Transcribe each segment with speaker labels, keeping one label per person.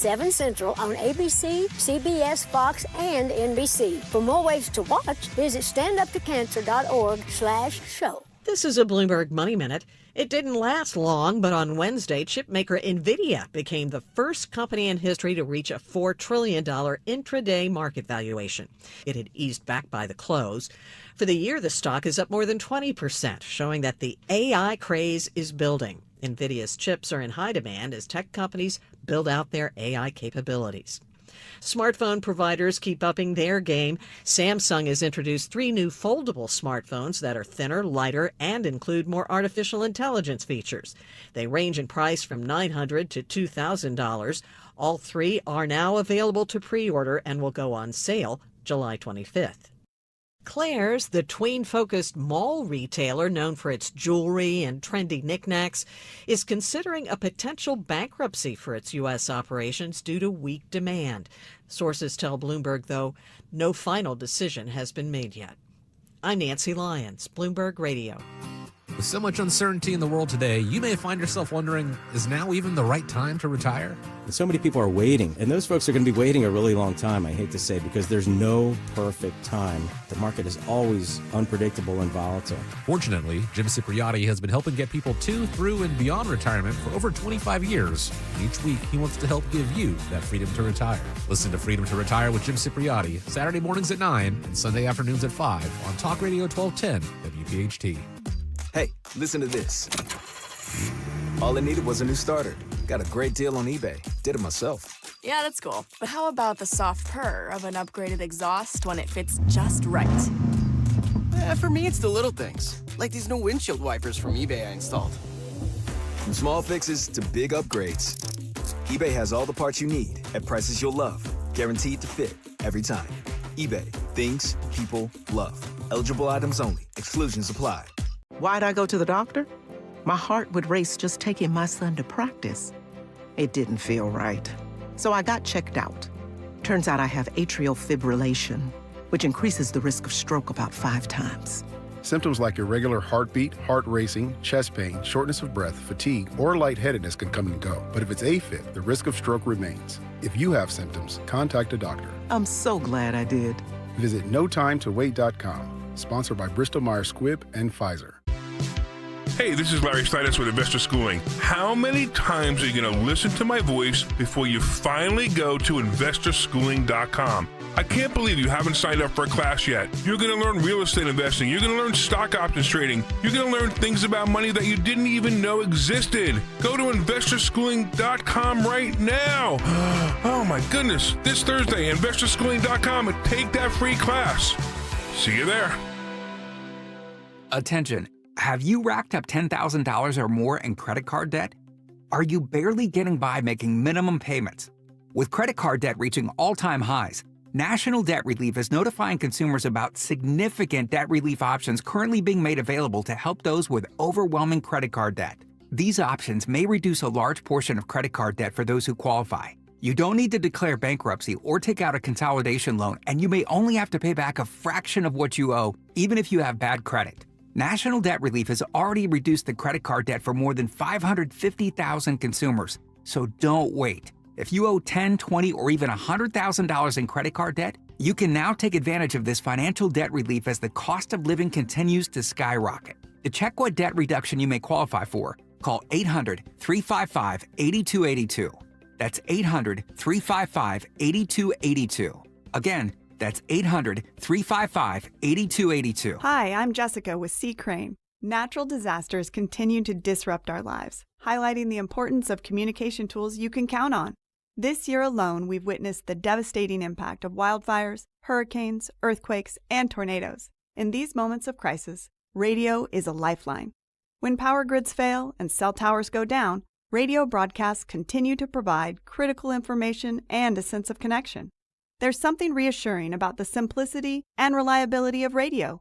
Speaker 1: 7 Central on ABC, CBS, Fox, and NBC. For more ways to watch, visit standuptocancer.org/show.
Speaker 2: This is a Bloomberg Money Minute. It didn't last long, but on Wednesday, chipmaker NVIDIA became the first company in history to reach a $4 trillion intraday market valuation. It had eased back by the close. For the year, the stock is up more than 20%, showing that the AI craze is building. NVIDIA's chips are in high demand as tech companies build out their AI capabilities. Smartphone providers keep upping their game. Samsung has introduced 3 new foldable smartphones that are thinner, lighter, and include more artificial intelligence features. They range in price from $900 to $2,000. All 3 are now available to pre-order and will go on sale July 25th. Claire's, the tween-focused mall retailer known for its jewelry and trendy knickknacks, is considering a potential bankruptcy for its U.S. operations due to weak demand. Sources tell Bloomberg, though, no final decision has been made yet. I'm Nancy Lyons, Bloomberg Radio.
Speaker 3: With so much uncertainty in the world today, you may find yourself wondering, is now even the right time to retire?
Speaker 4: So many people are waiting, and those folks are going to be waiting a really long time, I hate to say, because there's no perfect time. The market is always unpredictable and volatile.
Speaker 3: Fortunately, Jim Cipriotti has been helping get people to, through, and beyond retirement for over 25 years. And each week, he wants to help give you that freedom to retire. Listen to Freedom to Retire with Jim Cipriotti, Saturday mornings at 9 and Sunday afternoons at 5 on Talk Radio 1210 WPHT.
Speaker 5: Hey, listen to this. All I needed was a new starter. Got a great deal on eBay. Did it myself.
Speaker 6: Yeah, that's cool. But how about the soft purr of an upgraded exhaust when it fits just right?
Speaker 7: For me, it's the little things, like these new windshield wipers from eBay I installed.
Speaker 5: From small fixes to big upgrades, eBay has all the parts you need at prices you'll love. Guaranteed to fit every time. eBay. Things people love. Eligible items only. Exclusions apply.
Speaker 8: Why'd I go to the doctor? My heart would race just taking my son to practice. It didn't feel right. So I got checked out. Turns out I have atrial fibrillation, which increases the risk of stroke about 5 times.
Speaker 9: Symptoms like irregular heartbeat, heart racing, chest pain, shortness of breath, fatigue, or lightheadedness can come and go. But if it's AFib, the risk of stroke remains. If you have symptoms, contact a doctor.
Speaker 8: I'm so glad I did.
Speaker 9: Visit notimetowait.com. Sponsored by Bristol-Myers Squibb and Pfizer.
Speaker 10: Hey, this is Larry Steinitz with Investor Schooling. How many times are you going to listen to my voice before you finally go to investorschooling.com? I can't believe you haven't signed up for a class yet. You're going to learn real estate investing. You're going to learn stock options trading. You're going to learn things about money that you didn't even know existed. Go to investorschooling.com right now. Oh my goodness. This Thursday, investorschooling.com, and take that free class. See you there.
Speaker 11: Attention. Have you racked up $10,000 or more in credit card debt? Are you barely getting by making minimum payments? With credit card debt reaching all-time highs, National Debt Relief is notifying consumers about significant debt relief options currently being made available to help those with overwhelming credit card debt. These options may reduce a large portion of credit card debt for those who qualify. You don't need to declare bankruptcy or take out a consolidation loan, and you may only have to pay back a fraction of what you owe, even if you have bad credit. National Debt Relief has already reduced the credit card debt for more than 550,000 consumers. So don't wait. If you owe $10,000, $20,000, or even $100,000 in credit card debt, you can now take advantage of this financial debt relief as the cost of living continues to skyrocket. To check what debt reduction you may qualify for, call 800-355-8282. That's 800-355-8282. Again, that's 800-355-8282.
Speaker 12: Hi, I'm Jessica with Sea Crane. Natural disasters continue to disrupt our lives, highlighting the importance of communication tools you can count on. This year alone, we've witnessed the devastating impact of wildfires, hurricanes, earthquakes, and tornadoes. In these moments of crisis, radio is a lifeline. When power grids fail and cell towers go down, radio broadcasts continue to provide critical information and a sense of connection. There's something reassuring about the simplicity and reliability of radio.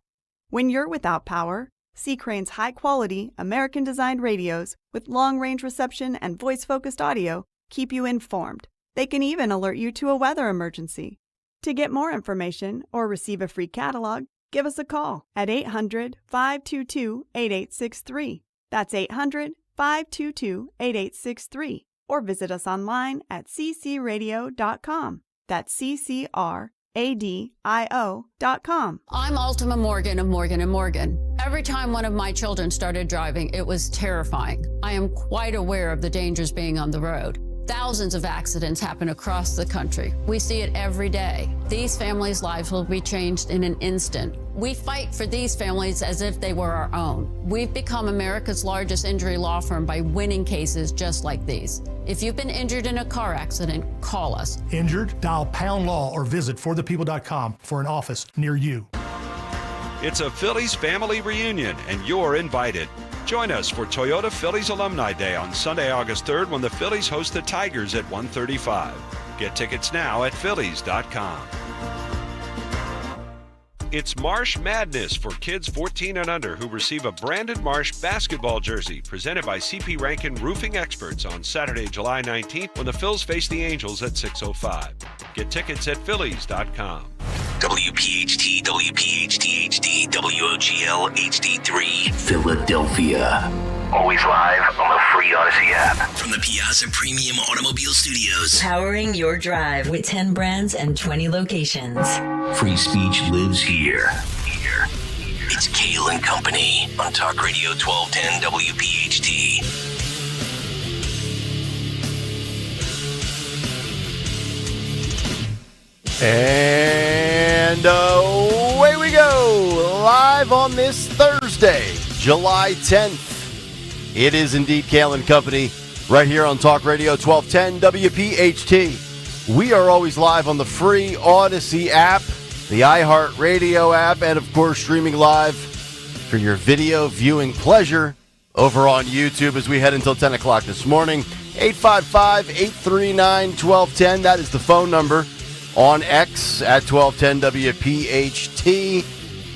Speaker 12: When you're without power, Sea Crane's high-quality, American-designed radios with long-range reception and voice-focused audio keep you informed. They can even alert you to a weather emergency. To get more information or receive a free catalog, give us a call at 800-522-8863. That's 800-522-8863. or visit us online at ccradio.com. That's ccradio.com.
Speaker 13: I'm Ultima Morgan of Morgan & Morgan. Every time one of my children started driving, it was terrifying. I am quite aware of the dangers being on the road. Thousands of accidents happen across the country. We see it every day. These families' lives will be changed in an instant. We fight for these families as if they were our own. We've become America's largest injury law firm by winning cases just like these. If you've been injured in a car accident, call us.
Speaker 14: Injured? Dial Pound Law or visit forthepeople.com for an office near you.
Speaker 15: It's a Phillies family reunion, and you're invited. Join us for Toyota Phillies Alumni Day on Sunday, August 3rd, when the Phillies host the Tigers at 1:35. Get tickets now at phillies.com. It's Marsh Madness for kids 14 and under who receive a Brandon Marsh basketball jersey presented by CP Rankin Roofing Experts on Saturday, July 19th when the Phils face the Angels at 6:05. Get tickets at phillies.com.
Speaker 16: WPHT, WPHT HD, WOGL HD3, Philadelphia. Always live on the free Odyssey app. From the Piazza Premium Automobile Studios.
Speaker 17: Powering your drive with 10 brands and 20 locations.
Speaker 16: Free speech lives here. It's Kayal and Company on Talk Radio 1210 WPHT.
Speaker 18: And away we go, live on this Thursday, July 10th. It is indeed Kayal and Company, right here on Talk Radio 1210 WPHT. We are always live on the free Odyssey app, the iHeartRadio app, and of course streaming live for your video viewing pleasure over on YouTube as we head until 10 o'clock this morning. 855-839-1210, that is the phone number. On X at 1210 WPHT.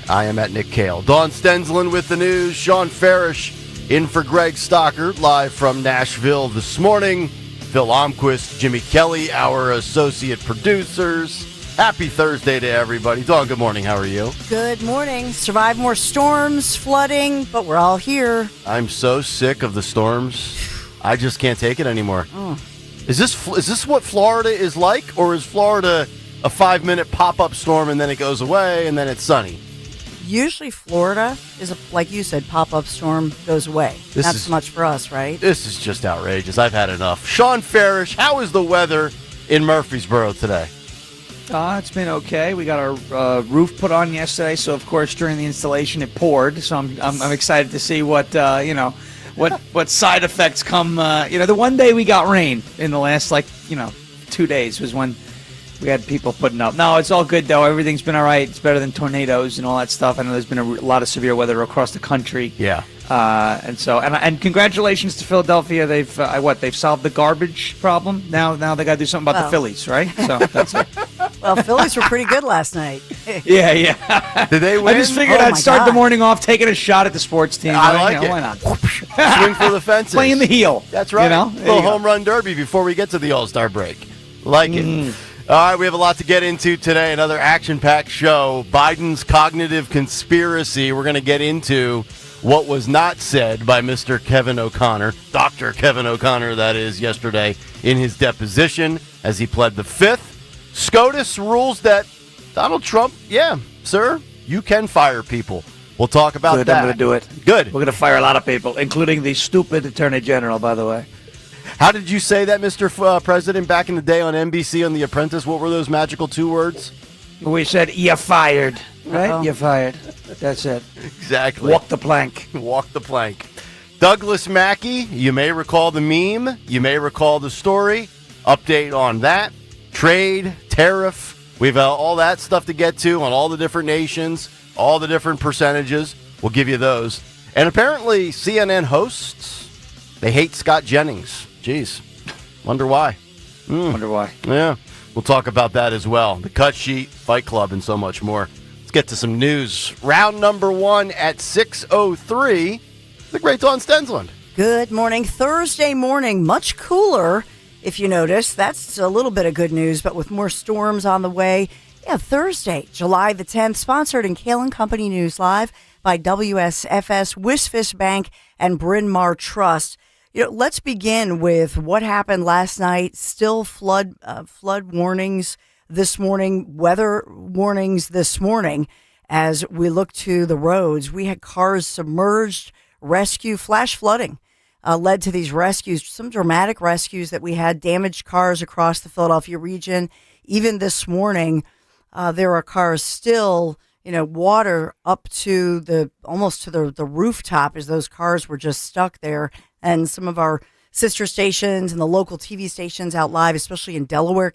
Speaker 18: I am at Nick Kayal. Dawn Stensland with the news. Sean Farish in for Greg Stockert, live from Nashville this morning. Phil Omquist, Jimmy Kelly, our associate producers. Happy Thursday to everybody. Dawn, good morning. How are you?
Speaker 19: Good morning. Survived more storms, flooding, but we're all here.
Speaker 18: I'm so sick of the storms. I just can't take it anymore.
Speaker 19: Oh.
Speaker 18: Is this what Florida is like, or is Florida a 5-minute pop-up storm and then it goes away and then it's sunny?
Speaker 19: Usually Florida is, like you said, pop-up storm goes away. Not so much for us, right?
Speaker 18: This is just outrageous. I've had enough. Sean Farish, how is the weather in Murfreesboro today?
Speaker 20: It's been okay. We got our roof put on yesterday, so of course during the installation it poured. So I'm excited to see what what side effects come. The one day we got rain in the last 2 days was when we had people putting up. No, it's all good though. Everything's been all right. It's better than tornadoes and all that stuff. I know there's been a lot of severe weather across the country.
Speaker 18: Yeah.
Speaker 20: And congratulations to Philadelphia. They've solved the garbage problem. Now they got to do something about the Phillies, right? So that's it.
Speaker 19: Well, Phillies were pretty good last night.
Speaker 20: Yeah.
Speaker 18: Did they win?
Speaker 20: I just figured I'd start the morning off taking a shot at the sports team.
Speaker 18: I like it.
Speaker 20: Why not?
Speaker 18: Swing for the fences.
Speaker 20: Playing the heel.
Speaker 18: That's right.
Speaker 20: A
Speaker 18: little home run derby before we get to the All-Star break. Like it. All right, we have a lot to get into today. Another action-packed show. Biden's cognitive conspiracy. We're going to get into what was not said by Mr. Kevin O'Connor, Dr. Kevin O'Connor, that is, yesterday in his deposition as he pled the Fifth. SCOTUS rules that Donald Trump, yeah, sir, you can fire people. We'll talk about
Speaker 20: Good,
Speaker 18: that.
Speaker 20: I'm going to do it.
Speaker 18: Good.
Speaker 20: We're going to fire a lot of people, including the stupid Attorney General, by the way.
Speaker 18: How did you say that, Mr. President, back in the day on NBC on The Apprentice? What were those magical 2 words?
Speaker 20: We said, you're fired, right?
Speaker 19: Uh-oh.
Speaker 20: You're fired. That's it.
Speaker 18: Exactly.
Speaker 20: Walk the plank.
Speaker 18: Walk the plank. Douglas Mackey, you may recall the meme. You may recall the story. Update on that. Trade, tariff. We've all that stuff to get to on all the different nations, all the different percentages. We'll give you those. And apparently CNN hosts, they hate Scott Jennings. Jeez. Wonder why.
Speaker 20: Wonder why.
Speaker 18: Yeah. We'll talk about that as well. The Cut Sheet, Fight Club, and so much more. Let's get to some news. Round number 1 at 6:03. The great Dawn Stensland.
Speaker 19: Good morning. Thursday morning, much cooler, if you notice. That's a little bit of good news, but with more storms on the way. Yeah, Thursday, July the 10th, sponsored in Kayal and Company News Live by WSFS, Wisfish Bank, and Bryn Mawr Trust. Let's begin with what happened last night. Still flood warnings this morning, weather warnings this morning. As we look to the roads, we had cars submerged, flash flooding led to these rescues, some dramatic rescues that we had, damaged cars across the Philadelphia region. Even this morning, there are cars still, water up to almost to the rooftop as those cars were just stuck there. And some of our sister stations and the local TV stations out live, especially in Chester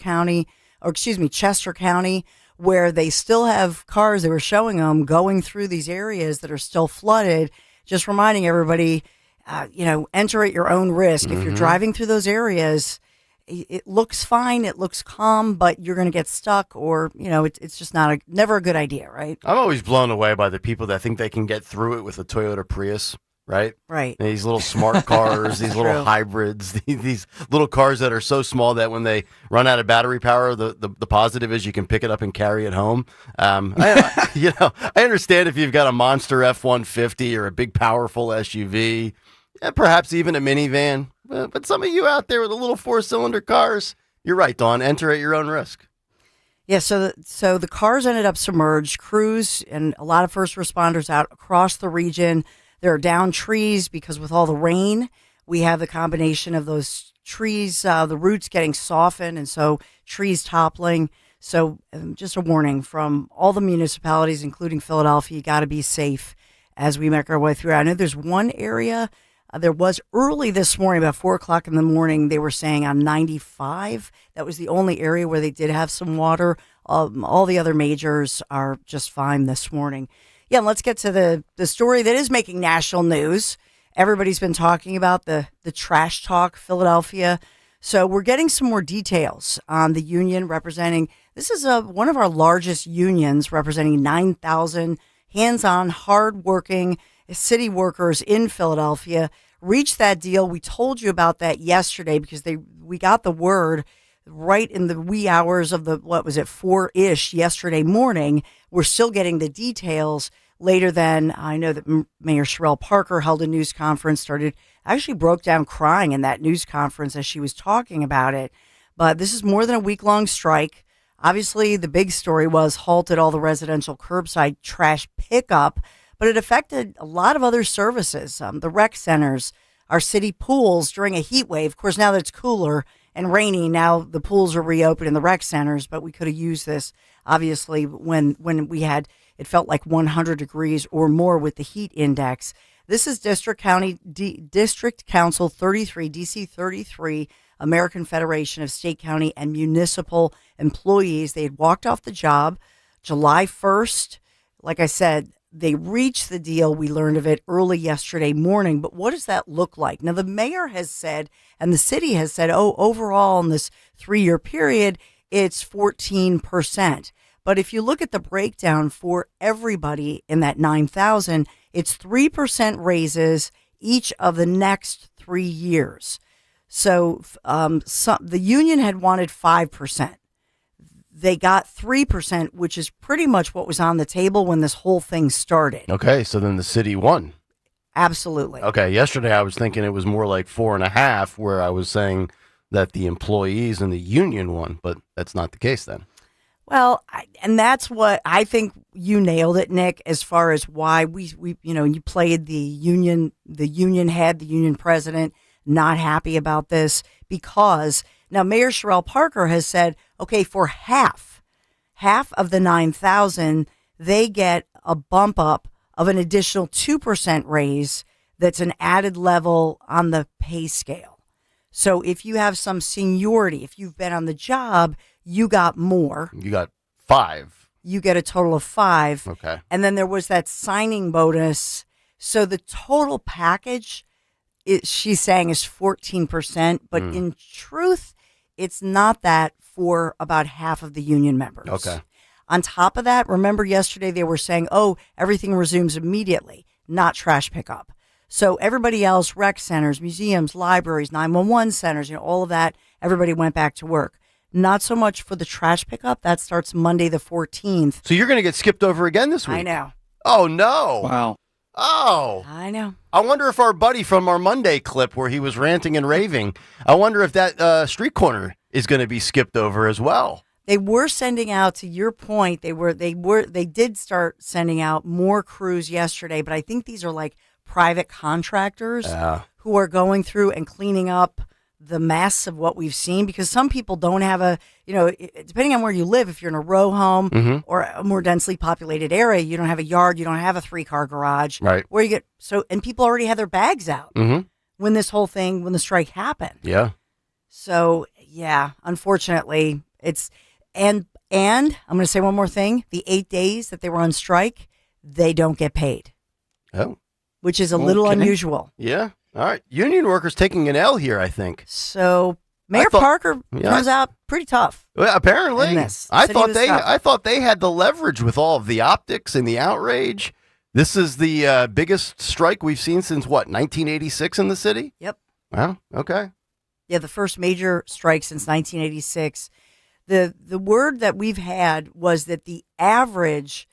Speaker 19: County, where they still have cars, they were showing them going through these areas that are still flooded, just reminding everybody, enter at your own risk.
Speaker 18: Mm-hmm.
Speaker 19: If you're driving through those areas, it looks fine, it looks calm, but you're going to get stuck or, it's just never a good idea, right?
Speaker 18: I'm always blown away by the people that think they can get through it with a Toyota Prius. Right. These little smart cars, these little hybrids, these little cars that are so small that when they run out of battery power, the positive is you can pick it up and carry it home. I understand if you've got a monster F-150 or a big powerful SUV, perhaps even a minivan. But some of you out there with the little 4-cylinder cars, you're right, Dawn. Enter at your own risk.
Speaker 19: Yeah, so the cars ended up submerged. Crews and a lot of first responders out across the region. There are down trees because with all the rain, we have the combination of those trees, the roots getting softened, and so trees toppling. So just a warning from all the municipalities, including Philadelphia, you got to be safe as we make our way through. I know there's one area, there was early this morning, about 4 o'clock in the morning, they were saying on 95. That was the only area where they did have some water. All the other majors are just fine this morning. Yeah, and let's get to the story that is making national news. Everybody's been talking about the trash talk, Philadelphia. So we're getting some more details on the union representing, this is one of our largest unions representing 9,000 hands-on, hard-working city workers in Philadelphia. Reached that deal. We told you about that yesterday because we got the word right in the wee hours of 4-ish yesterday morning. We're still getting the details later than I know that Mayor Sherelle Parker held a news conference, actually broke down crying in that news conference as she was talking about it. But this is more than a week-long strike. Obviously, the big story was halted all the residential curbside trash pickup, but it affected a lot of other services, the rec centers, our city pools during a heat wave. Of course, now that it's cooler and rainy, now the pools are reopened in the rec centers, but we could have used this, obviously, when we had, it felt like 100 degrees or more with the heat index. This is District Council 33, DC 33, American Federation of State, County, and Municipal Employees. They had walked off the job July 1st. Like I said, they reached the deal. We learned of it early yesterday morning. But what does that look like? Now, the mayor has said, and the city has said, overall in this 3-year period, it's 14%. But if you look at the breakdown for everybody in that 9,000, it's 3% raises each of the next 3 years. So the union had wanted 5%. They got 3%, which is pretty much what was on the table when this whole thing started.
Speaker 18: Okay, so then the city won.
Speaker 19: Absolutely.
Speaker 18: Okay, yesterday I was thinking it was more like 4.5%, where I was saying that the employees and the union won, but that's not the case then.
Speaker 19: Well, and that's what I think you nailed it, Nick, as far as why we you played the union head, the union president, not happy about this because now Mayor Sherelle Parker has said, okay, for half of the 9,000, they get a bump up of an additional 2% raise that's an added level on the pay scale. So if you have some seniority, if you've been on the job, you got more.
Speaker 18: You got 5.
Speaker 19: You get a total of 5.
Speaker 18: Okay.
Speaker 19: And then there was that signing bonus. So the total package, she's saying, is 14%. But in truth, it's not that for about half of the union members.
Speaker 18: Okay.
Speaker 19: On top of that, remember yesterday they were saying, everything resumes immediately, not trash pickup. So everybody else, rec centers, museums, libraries, 911 centers, all of that, everybody went back to work. Not so much for the trash pickup. That starts Monday the 14th.
Speaker 18: So you're going to get skipped over again this week?
Speaker 19: I know.
Speaker 18: Oh, no.
Speaker 20: Wow.
Speaker 18: Oh.
Speaker 19: I know.
Speaker 18: I wonder if our buddy from our Monday clip where he was ranting and raving, I wonder if that street corner is going to be skipped over as well.
Speaker 19: They were sending out, to your point, they did start sending out more crews yesterday, but I think these are like private contractors who are going through and cleaning up the mess of what we've seen, because some people don't have depending on where you live, if you're in a row home or a more densely populated area, you don't have a yard, you don't have a 3-car garage.
Speaker 18: Right.
Speaker 19: Where you and people already had their bags out when the strike happened.
Speaker 18: Yeah.
Speaker 19: So, yeah, unfortunately, and I'm going to say one more thing. The 8 days that they were on strike, they don't get paid.
Speaker 18: Oh.
Speaker 19: Which is a little unusual.
Speaker 18: Yeah. All right. Union workers taking an L here, I think.
Speaker 19: So Mayor Parker comes out pretty tough.
Speaker 18: Well, apparently. I
Speaker 19: tough.
Speaker 18: thought they had the leverage with all of the optics and the outrage. This is the biggest strike we've seen since, 1986 in the city?
Speaker 19: Yep.
Speaker 18: Wow. Okay.
Speaker 19: Yeah, the first major strike since 1986. The word that we've had was that the average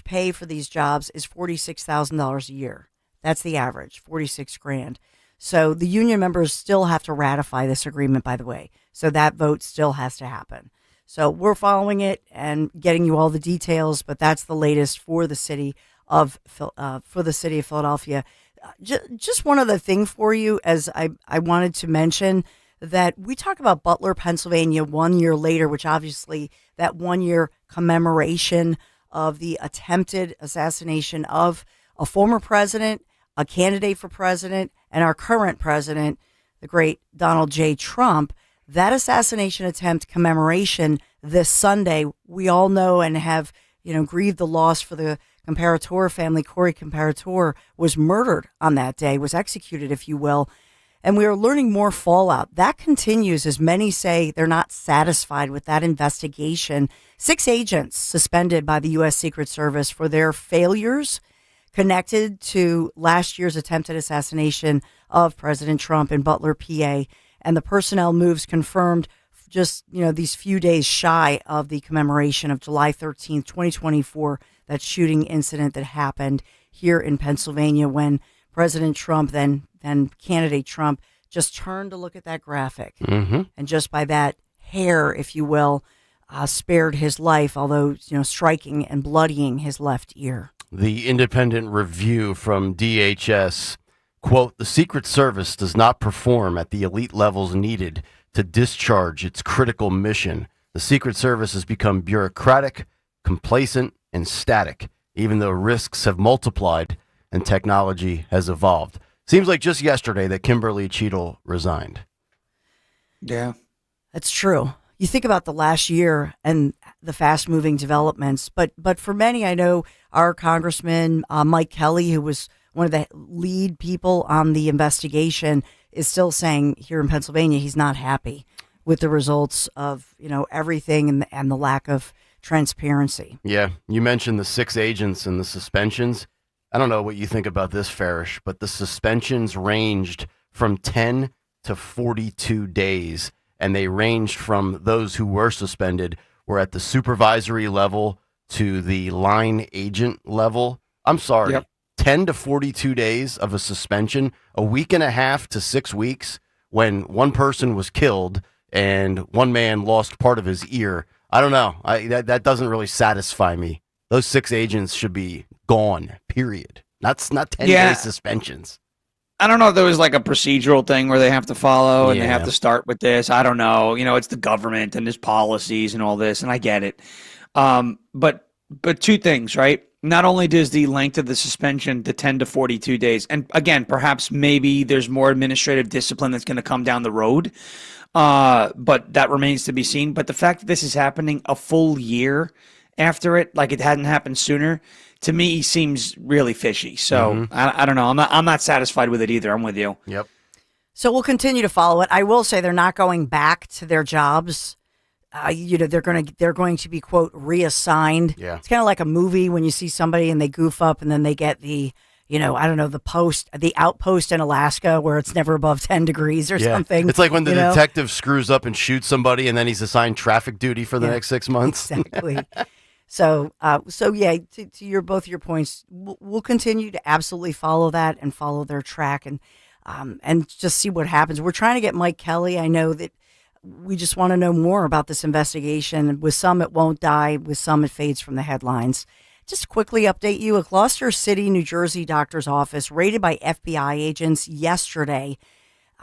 Speaker 19: pay for these jobs is $46,000 a year. That's the average, 46 grand. So the union members still have to ratify this agreement, by the way. So that vote still has to happen. So we're following it and getting you all the details, but that's the latest for the city of Philadelphia. Just one other thing for you, as I wanted to mention, that we talk about Butler, Pennsylvania 1 year later, which obviously that 1 year commemoration of the attempted assassination of a former president, a candidate for president, and our current president, the great Donald J. Trump. That assassination attempt commemoration this Sunday, we all know and have, grieved the loss for the Comparator family. Corey Comparator was murdered on that day, was executed, if you will. And we are learning more fallout. That continues as many say they're not satisfied with that investigation. 6 agents suspended by the U.S. Secret Service for their failures connected to last year's attempted assassination of President Trump in Butler, PA. And the personnel moves confirmed just, these few days shy of the commemoration of July 13th, 2024, that shooting incident that happened here in Pennsylvania when President Trump, then candidate Trump, just turned to look at that graphic. And just by that hair, if you will, spared his life, although, striking and bloodying his left ear.
Speaker 18: The independent review from DHS, quote, "The Secret Service does not perform at the elite levels needed to discharge its critical mission. The Secret Service has become bureaucratic, complacent, and static, even though risks have multiplied and technology has evolved." Seems like just yesterday that Kimberly Cheadle resigned.
Speaker 20: Yeah.
Speaker 19: That's true. You think about the last year and the fast-moving developments, but for many, I know our Congressman Mike Kelly, who was one of the lead people on the investigation, is still saying here in Pennsylvania he's not happy with the results of everything and the lack of transparency.
Speaker 18: Yeah, you mentioned the 6 agents and the suspensions. I don't know what you think about this, Farish, but the suspensions ranged from 10 to 42 days. And they ranged from those who were suspended were at the supervisory level to the line agent level. I'm sorry, 10 to 42 days of a suspension, a week and a half to 6 weeks when one person was killed and one man lost part of his ear. I don't know. That doesn't really satisfy me. Those 6 agents should be gone, period. Not 10-day suspensions.
Speaker 20: I don't know if there was like a procedural thing where they have to follow and they have to start with this. I don't know. It's the government and there's policies and all this, and I get it. But 2 things, right? Not only does the length of the suspension, the 10 to 42 days, and again, perhaps maybe there's more administrative discipline that's going to come down the road, but that remains to be seen. But the fact that this is happening a full year after it, like it hadn't happened sooner, to me seems really fishy. So I don't know. I'm not satisfied with it either. I'm with you.
Speaker 18: Yep.
Speaker 19: So we'll continue to follow it. I will say they're not going back to their jobs. They're going to be, quote, reassigned.
Speaker 18: Yeah.
Speaker 19: It's kind of like a movie when you see somebody and they goof up and then they get the, the outpost in Alaska where it's never above 10 degrees or something.
Speaker 18: It's like when the detective screws up and shoots somebody and then he's assigned traffic duty for the next 6 months.
Speaker 19: Exactly. So yeah, to your both your points, we'll continue to absolutely follow that and follow their track and just see what happens. We're trying to get Mike Kelly. I know that we just want to know more about this investigation. With some, it won't die. With some, it fades from the headlines. Just quickly update you, a Gloucester City, New Jersey doctor's office raided by FBI agents yesterday.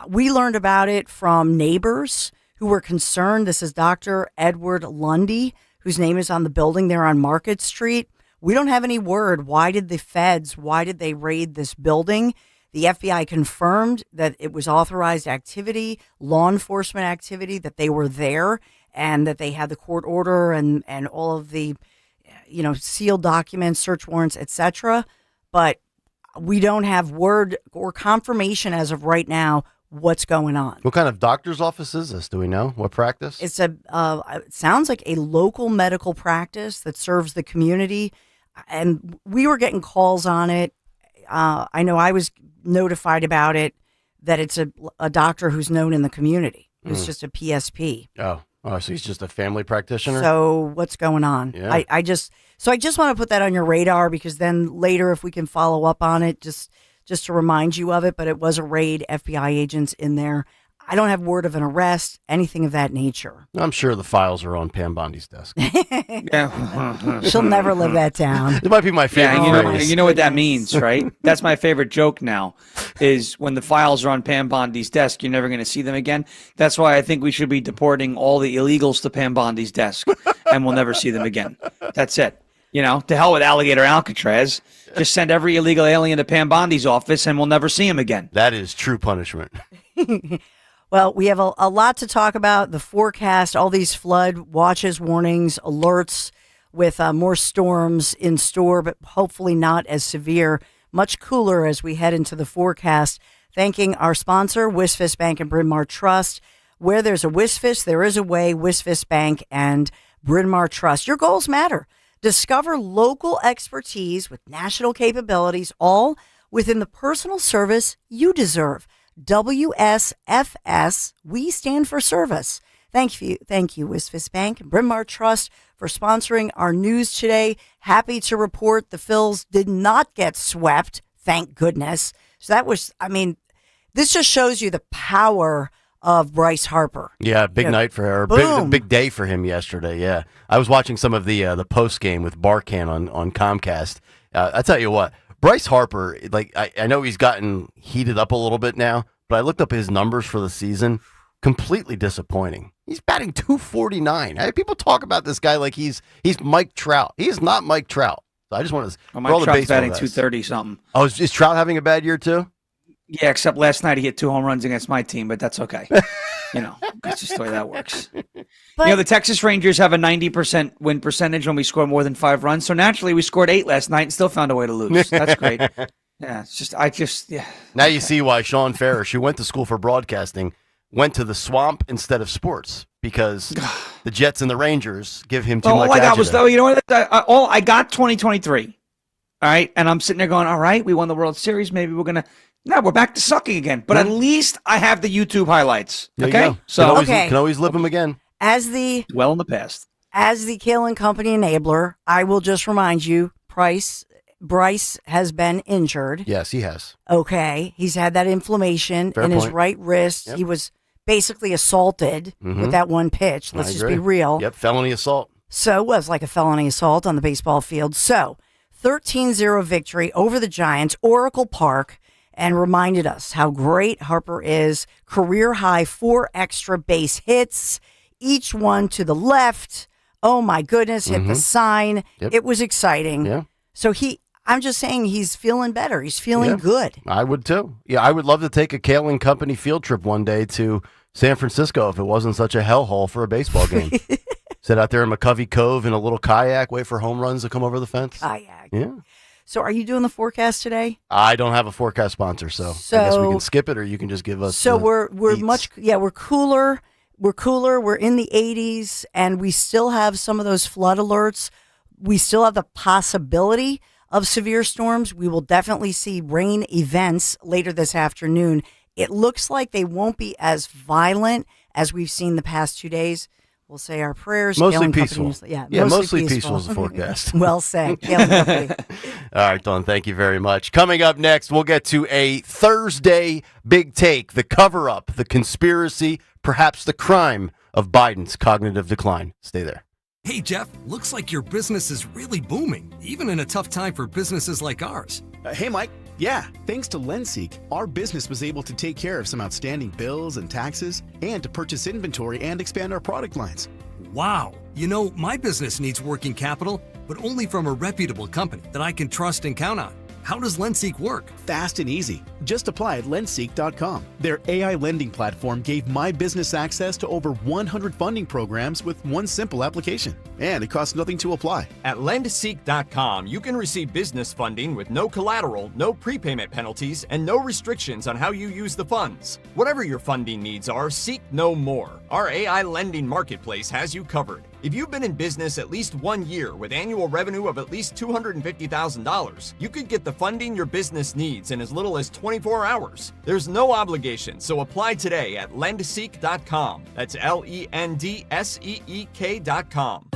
Speaker 19: We learned about it from neighbors who were concerned. This is Dr. Edward Lundy, whose name is on the building there on Market Street. We don't have any word. Why did they raid this building? The FBI confirmed that it was authorized activity, law enforcement activity, that they were there and that they had the court order and all of the, sealed documents, search warrants, etc. But we don't have word or confirmation as of right now what's going on.
Speaker 18: What kind of doctor's office is this? Do we know? What practice?
Speaker 19: It's it sounds like a local medical practice that serves the community. And we were getting calls on it. I know I was notified about it, that it's a doctor who's known in the community, who's just a PSP.
Speaker 18: Oh, so he's just a family practitioner?
Speaker 19: So what's going on?
Speaker 18: Yeah.
Speaker 19: I just want to put that on your radar, because then later if we can follow up on it, just to remind you of it. But it was a raid, FBI agents in there. I don't have word of an arrest, anything of that nature.
Speaker 18: I'm sure the files are on Pam Bondi's desk.
Speaker 20: Yeah.
Speaker 19: She'll never live that down.
Speaker 18: It might be my favorite phrase.
Speaker 20: You know what that means, right? That's my favorite joke now, is when the files are on Pam Bondi's desk, you're never going to see them again. That's why I think we should be deporting all the illegals to Pam Bondi's desk, and we'll never see them again. That's it. To hell with Alligator Alcatraz. Just send every illegal alien to Pam Bondi's office, and we'll never see him again.
Speaker 18: That is true punishment.
Speaker 19: Well, we have a lot to talk about. The forecast, all these flood watches, warnings, alerts, with more storms in store, but hopefully not as severe. Much cooler as we head into the forecast. Thanking our sponsor, Wisfis Bank and Bryn Mawr Trust. Where there's a Wisfis, there is a way. Wisfis Bank and Bryn Mawr Trust. Your goals matter. Discover local expertise with national capabilities, all within the personal service you deserve. WSFS, we stand for service. Thank you, Wisfis Bank and Bryn Mawr Trust, for sponsoring our news today. Happy to report the Phils did not get swept, thank goodness. So that was, this just shows you the power of Bryce Harper.
Speaker 18: Yeah, big night for her. Big day for him yesterday. Yeah, I was watching some of the post game with Barkan on Comcast. I tell you what, Bryce Harper, I know he's gotten heated up a little bit now, but I looked up his numbers for the season. Completely disappointing. He's batting .249. People talk about this guy like he's Mike Trout. He is not Mike Trout. So I just want to.
Speaker 20: Mike Trout's batting .230 something.
Speaker 18: Oh, is Trout having a bad year too?
Speaker 20: Yeah, except last night he hit 2 home runs against my team, but that's okay. That's just the way that works. But, the Texas Rangers have a 90% win percentage when we score more than 5 runs. So naturally, we scored 8 last night and still found a way to lose. That's great. Yeah, it's just,
Speaker 18: Now you see why Sean Farish, who went to school for broadcasting, went to the swamp instead of sports, because the Jets and the Rangers give him too much.
Speaker 20: All I got was, I got 2023. All right. And I'm sitting there going, all right, we won the World Series. Maybe we're going to. No, we're back to sucking again. But at least I have the YouTube highlights.
Speaker 18: There
Speaker 20: okay?
Speaker 18: You go. So can always live them again.
Speaker 19: As
Speaker 20: the
Speaker 19: Kayal and Company enabler, I will just remind you, Bryce has been injured.
Speaker 18: Yes, he has.
Speaker 19: Okay. He's had that inflammation in his right wrist. Yep. He was basically assaulted with that one pitch. Let's just be real.
Speaker 18: Yep, felony assault.
Speaker 19: So it was like a felony assault on the baseball field. So 13-0 victory over the Giants, Oracle Park, and reminded us how great Harper is. Career high 4 extra base hits, each one to the left. Oh my goodness, hit the sign. Yep. It was exciting.
Speaker 18: Yeah.
Speaker 19: So I'm just saying he's feeling better. He's feeling good.
Speaker 18: I would too. Yeah, I would love to take a Kayal and Company field trip one day to San Francisco if it wasn't such a hellhole for a baseball game. Sit out there in McCovey Cove in a little kayak, wait for home runs to come over the fence.
Speaker 19: Kayak.
Speaker 18: Yeah.
Speaker 19: So are you doing the forecast today?
Speaker 18: I don't have a forecast sponsor, so I guess we can skip it, or you can just give us.
Speaker 19: So we're cooler. We're cooler. We're in the 80s, and we still have some of those flood alerts. We still have the possibility of severe storms. We will definitely see rain events later this afternoon. It looks like they won't be as violent as we've seen the past 2 days. We'll say our prayers.
Speaker 18: Mostly
Speaker 19: Kayal
Speaker 18: peaceful.
Speaker 19: Company,
Speaker 18: mostly peaceful is the forecast.
Speaker 19: Well said. Kayal Company.
Speaker 18: All right, Dawn, thank you very much. Coming up next, we'll get to a Thursday big take, the cover-up, the conspiracy, perhaps the crime of Biden's cognitive decline. Stay there.
Speaker 21: Hey, Jeff, looks like your business is really booming, even in a tough time for businesses like ours.
Speaker 22: Hey, Mike. Yeah, thanks to LendSeek, our business was able to take care of some outstanding bills and taxes and to purchase inventory and expand our product lines.
Speaker 21: Wow. You know, my business needs working capital, but only from a reputable company that I can trust and count on. How does LendSeek work?
Speaker 22: Fast and easy. Just apply at lendseek.com. Their AI lending platform gave my business access to over 100 funding programs with one simple application. And it costs nothing to apply.
Speaker 23: At lendseek.com, you can receive business funding with no collateral, no prepayment penalties, and no restrictions on how you use the funds. Whatever your funding needs are, seek no more. Our AI lending marketplace has you covered. If you've been in business at least 1 year with annual revenue of at least $250,000, you could get the funding your business needs in as little as 24 hours. There's no obligation, so apply today at lendseek.com. That's LENDSEEK.com.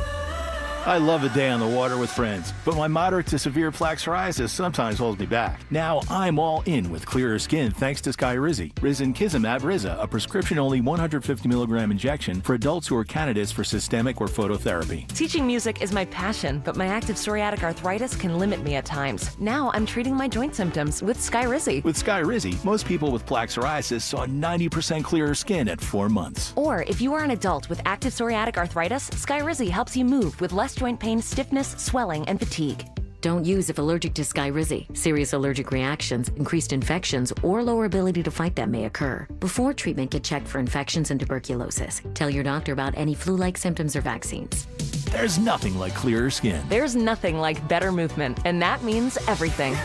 Speaker 24: I love a day on the water with friends, but my moderate to severe plaque psoriasis sometimes holds me back. Now I'm all in with clearer skin thanks to Skyrizi. Risankizumab Riza, a prescription-only 150 milligram injection for adults who are candidates for systemic or phototherapy.
Speaker 25: Teaching music is my passion, but my active psoriatic arthritis can limit me at times. Now I'm treating my joint symptoms with Skyrizi.
Speaker 24: With Skyrizi, most people with plaque psoriasis saw 90% clearer skin at 4 months.
Speaker 25: Or if you are an adult with active psoriatic arthritis, Skyrizi helps you move with less joint pain, stiffness, swelling, and fatigue.
Speaker 26: Don't use if allergic to Skyrizi. Serious allergic reactions, increased infections, or lower ability to fight them may occur. Before treatment, get checked for infections and tuberculosis. Tell your doctor about any flu-like symptoms or vaccines.
Speaker 24: There's nothing like clearer skin.
Speaker 25: There's nothing like better movement, and that means everything.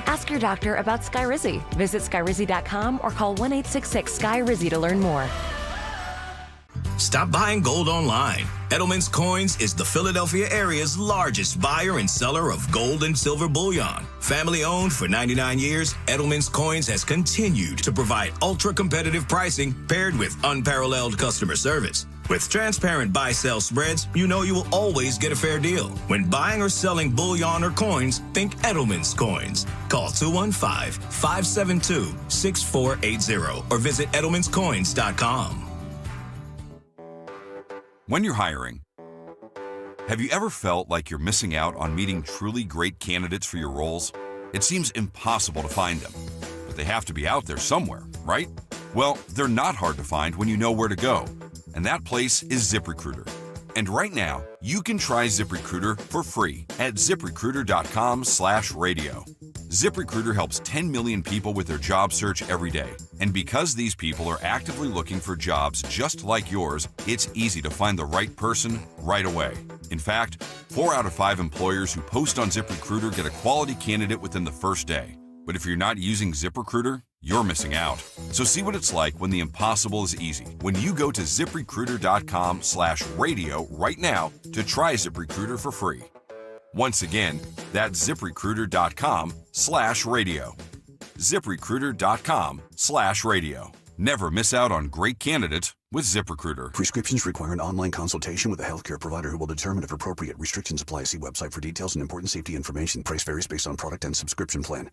Speaker 25: Ask your doctor about Skyrizi. Visit Skyrizi.com or call 1-866-SKY-RIZZI to learn more.
Speaker 16: Stop buying gold online. Edelman's Coins is the Philadelphia area's largest buyer and seller of gold and silver bullion. Family owned for 99 years, Edelman's Coins has continued to provide ultra-competitive pricing paired with unparalleled customer service. With transparent buy-sell spreads, you know you will always get a fair deal. When buying or selling bullion or coins, think Edelman's Coins. Call 215-572-6480 or visit edelmanscoins.com.
Speaker 27: When you're hiring, have you ever felt like you're missing out on meeting truly great candidates for your roles? It seems impossible to find them, but they have to be out there somewhere, right? Well, they're not hard to find when you know where to go, and that place is ZipRecruiter. And right now, you can try ZipRecruiter for free at ZipRecruiter.com/radio. ZipRecruiter helps 10 million people with their job search every day. And because these people are actively looking for jobs just like yours, it's easy to find the right person right away. In fact, 4 out of 5 employers who post on ZipRecruiter get a quality candidate within the first day. But if you're not using ZipRecruiter, you're missing out. So see what it's like when the impossible is easy. When you go to ZipRecruiter.com/radio right now to try ZipRecruiter for free. Once again, that's ZipRecruiter.com/radio. ZipRecruiter.com/radio. Never miss out on great candidates with ZipRecruiter.
Speaker 28: Prescriptions require an online consultation with a healthcare provider who will determine if appropriate. Restrictions apply. See website for details and important safety information. Price varies based on product and subscription plan.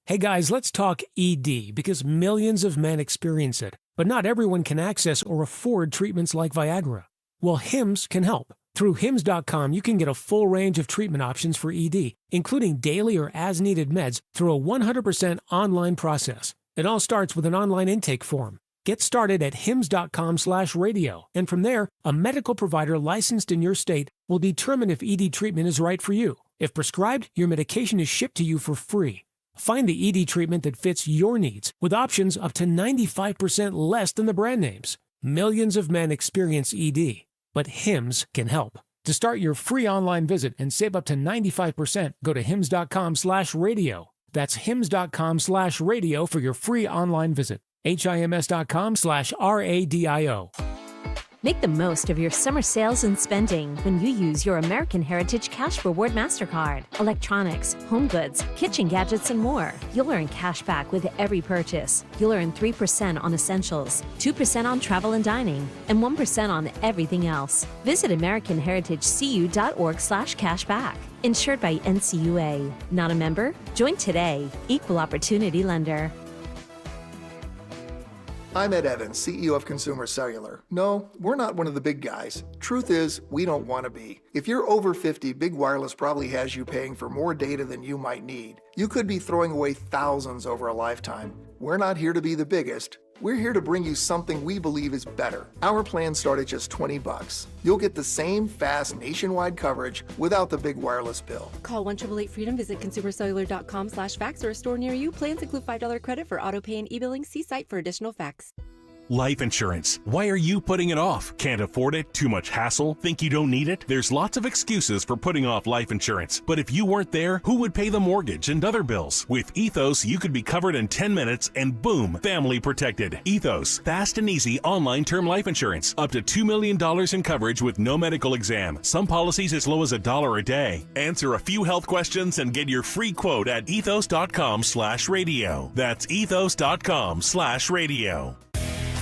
Speaker 29: Hey guys, let's talk ED because millions of men experience it, but not everyone can access or afford treatments like Viagra. Well, Hims can help. Through Hims.com, you can get a full range of treatment options for ED, including daily or as-needed meds through a 100% online process. It all starts with an online intake form. Get started at Hims.com/radio, and from there, a medical provider licensed in your state will determine if ED treatment is right for you. If prescribed, your medication is shipped to you for free. Find the ED treatment that fits your needs with options up to 95% less than the brand names. Millions of men experience ED, but Hims can help. To start your free online visit and save up to 95%, go to Hims.com/radio. That's Hims.com/radio for your free online visit. HIMS.com/RADIO.
Speaker 1: Make the most of your summer sales and spending when you use your American Heritage Cash Reward MasterCard. Electronics, home goods, kitchen gadgets, and more. You'll earn cash back with every purchase. You'll earn 3% on essentials, 2% on travel and dining, and 1% on everything else. Visit AmericanHeritageCU.org/cashback. Insured by NCUA. Not a member? Join today. Equal Opportunity Lender.
Speaker 2: I'm Ed Evans, CEO of Consumer Cellular. No, we're not one of the big guys. Truth is, we don't want to be. If you're over 50, Big Wireless probably has you paying for more data than you might need. You could be throwing away thousands over a lifetime. We're not here to be the biggest. We're here to bring you something we believe is better. Our plans start at just $20. You'll get the same fast nationwide coverage without the big wireless bill.
Speaker 3: Call 1-888-FREEDOM, visit consumercellular.com/facts or a store near you. Plans include $5 credit for auto pay and e-billing. See site for additional facts.
Speaker 4: Life insurance. Why are you putting it off? Can't afford it? Too much hassle? Think you don't need it? There's lots of excuses for putting off life insurance. But if you weren't there, who would pay the mortgage and other bills? With Ethos, you could be covered in 10 minutes and boom, family protected. Ethos, fast and easy online term life insurance. Up to $2 million in coverage with no medical exam. Some policies as low as $1 a day. Answer a few health questions and get your free quote at ethos.com/radio. That's ethos.com/radio.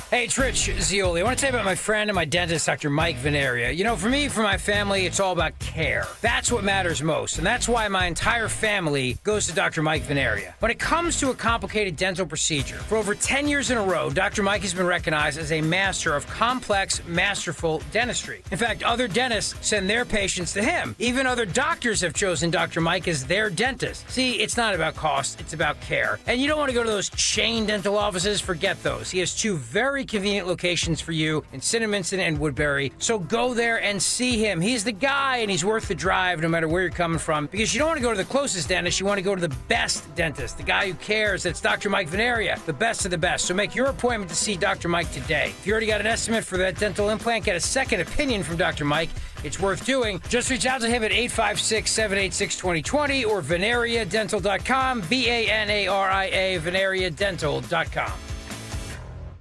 Speaker 5: Hey, it's Rich Zioli. I want to tell you about my friend and my dentist, Dr. Mike Veneria. You know, for me, for my family, it's all about care. That's what matters most, and that's why my entire family goes to Dr. Mike Veneria. When it comes to a complicated dental procedure, for over 10 years in a row, Dr. Mike has been recognized as a master of complex, masterful dentistry. In fact, other dentists send their patients to him. Even other doctors have chosen Dr. Mike as their dentist. See, it's not about cost, it's about care. And you don't want to go to those chain dental offices, forget those. He has two very convenient locations for you in Cinnaminson and Woodbury. So go there and see him. He's the guy, and he's worth the drive no matter where you're coming from, because you don't want to go to the closest dentist. You want to go to the best dentist, the guy who cares. That's Dr. Mike Veneria, the best of the best. So make your appointment to see Dr. Mike today. If you already got an estimate for that dental implant, get a second opinion from Dr. Mike. It's worth doing. Just reach out to him at 856-786-2020 or veneriadental.com, VANARIA, veneriadental.com.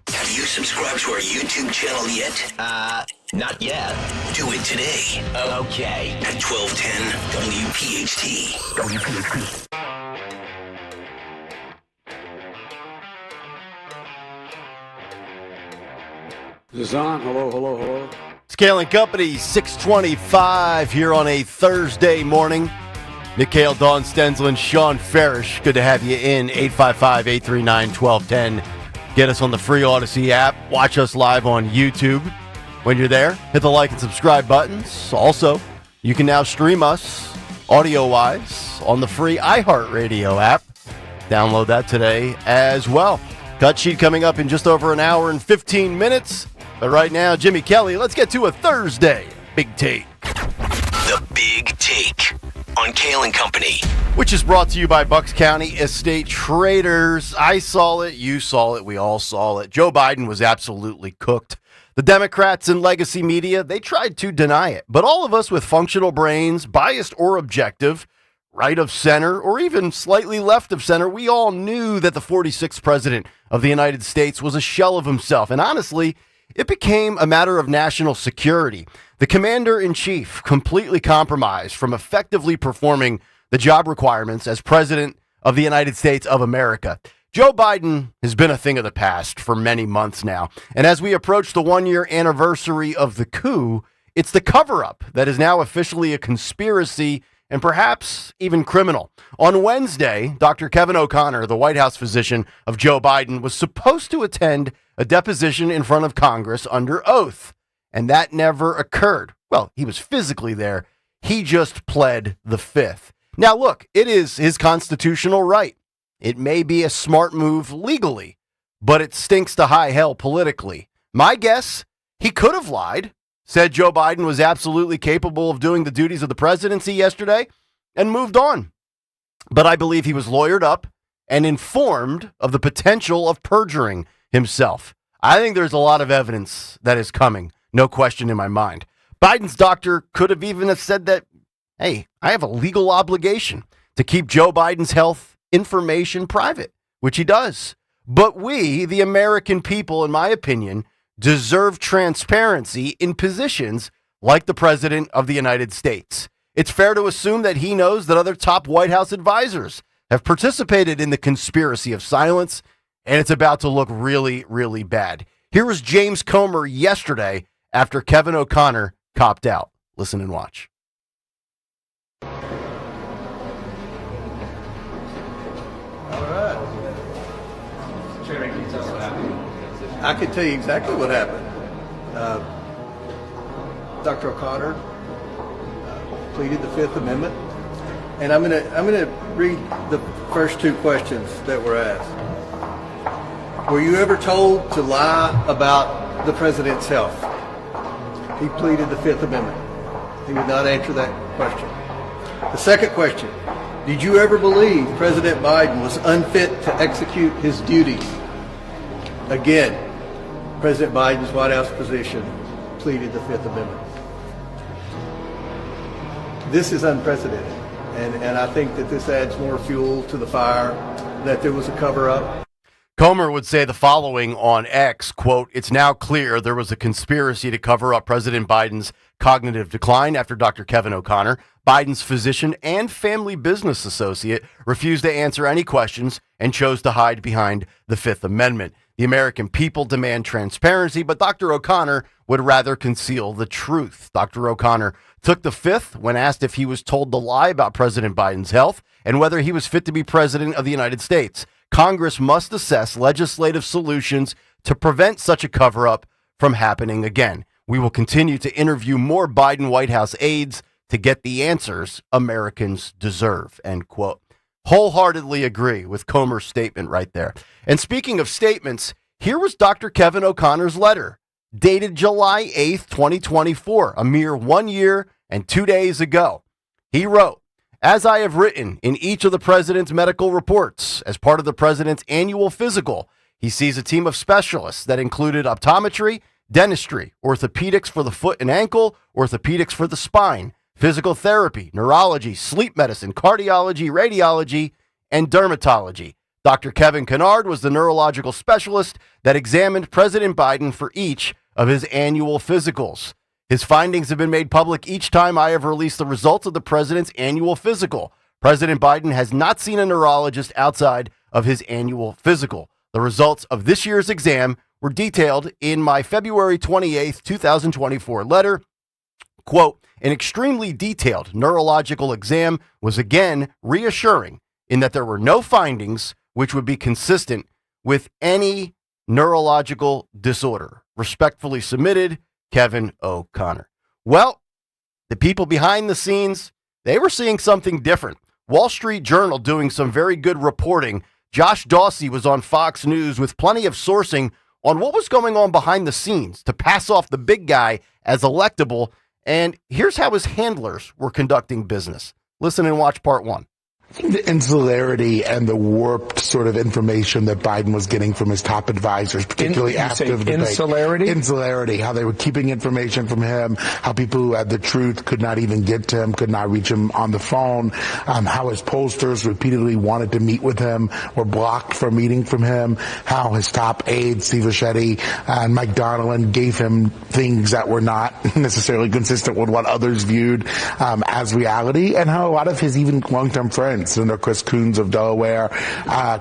Speaker 16: Have you subscribed to our YouTube channel yet?
Speaker 6: Not yet.
Speaker 16: Do it today.
Speaker 6: Okay.
Speaker 16: At 1210 WPHT. WPHT.
Speaker 7: Is this on? Hello.
Speaker 18: Scale & Company, 625 here on a Thursday morning. Nick Kayal, Dawn Stensland, Sean Farish. Good to have you in. 855-839-1210. Get us on the free Odyssey app. Watch us live on YouTube. When you're there, hit the like and subscribe buttons. Also, you can now stream us audio-wise on the free iHeartRadio app. Download that today as well. Cut sheet coming up in just over an hour and 15 minutes. But right now, Jimmy Kelly, let's get to a Thursday Big Take.
Speaker 16: The Big Take on Kayal & Company.
Speaker 18: Which is brought to you by Bucks County Estate Traders. I saw it, you saw it, we all saw it. Joe Biden was absolutely cooked. The Democrats and legacy media, they tried to deny it. But all of us with functional brains, biased or objective, right of center, or even slightly left of center, we all knew that the 46th president of the United States was a shell of himself. And honestly, it became a matter of national security. The commander-in-chief completely compromised from effectively performing the job requirements as president of the United States of America. Joe Biden has been a thing of the past for many months now. And as we approach the one-year anniversary of the coup, it's the cover-up that is now officially a conspiracy and perhaps even criminal. On Wednesday, Dr. Kevin O'Connor, the White House physician of Joe Biden, was supposed to attend a deposition in front of Congress under oath, and that never occurred. Well, he was physically there. He just pled the fifth. Now, look, it is his constitutional right. It may be a smart move legally, but it stinks to high hell politically. My guess, he could have lied, said Joe Biden was absolutely capable of doing the duties of the presidency yesterday, and moved on. But I believe he was lawyered up and informed of the potential of perjuring himself. I think there's a lot of evidence that is coming, no question in my mind. Biden's doctor could have even said that, hey, I have a legal obligation to keep Joe Biden's health information private, which he does. But we, the American people, in my opinion, deserve transparency in positions like the President of the United States. It's fair to assume that he knows that other top White House advisors have participated in the conspiracy of silence, and it's about to look really, really bad. Here was James Comer yesterday after Kevin O'Connor copped out. Listen and watch.
Speaker 8: All right.
Speaker 9: Chairman, can you tell us what happened?
Speaker 8: I can tell you exactly what happened. Dr. O'Connor pleaded the Fifth Amendment, and I'm gonna read the first two questions that were asked. Were you ever told to lie about the president's health? He pleaded the Fifth Amendment. He would not answer that question. The second question, did you ever believe President Biden was unfit to execute his duties? Again, President Biden's White House position pleaded the Fifth Amendment. This is unprecedented, and I think that this adds more fuel to the fire that there was a cover-up.
Speaker 18: Comer would say the following on X, quote, "It's now clear there was a conspiracy to cover up President Biden's cognitive decline after Dr. Kevin O'Connor, Biden's physician and family business associate, refused to answer any questions and chose to hide behind the Fifth Amendment. The American people demand transparency, but Dr. O'Connor would rather conceal the truth." Dr. O'Connor took the Fifth when asked if he was told to lie about President Biden's health and whether he was fit to be president of the United States. Congress must assess legislative solutions to prevent such a cover-up from happening again. We will continue to interview more Biden White House aides to get the answers Americans deserve, end quote. Wholeheartedly agree with Comer's statement right there. And speaking of statements, here was Dr. Kevin O'Connor's letter, dated July 8th, 2024, a mere 1 year and 2 days ago. He wrote, "As I have written in each of the president's medical reports, as part of the president's annual physical, he sees a team of specialists that included optometry, dentistry, orthopedics for the foot and ankle, orthopedics for the spine, physical therapy, neurology, sleep medicine, cardiology, radiology, and dermatology. Dr. Kevin Kennard was the neurological specialist that examined President Biden for each of his annual physicals. His findings have been made public each time I have released the results of the president's annual physical. President Biden has not seen a neurologist outside of his annual physical. The results of this year's exam were detailed in my February 28th, 2024 letter. Quote, an extremely detailed neurological exam was again reassuring in that there were no findings which would be consistent with any neurological disorder. Respectfully submitted, Kevin O'Connor." Well, the people behind the scenes, they were seeing something different. Wall Street Journal doing some very good reporting. Josh Dawsey was on Fox News with plenty of sourcing on what was going on behind the scenes to pass off the big guy as electable. And here's how his handlers were conducting business. Listen and watch part one.
Speaker 10: I think the insularity and the warped sort of information that Biden was getting from his top advisors, particularly after the debate. Insularity, how they were keeping information from him, how people who had the truth could not even get to him, could not reach him on the phone, how his pollsters repeatedly wanted to meet with him, were blocked from meeting from him, how his top aides, Steve Ricchetti and Mike Donilon, gave him things that were not necessarily consistent with what others viewed as reality, and how a lot of his even long-term friends, Senator Chris Coons of Delaware,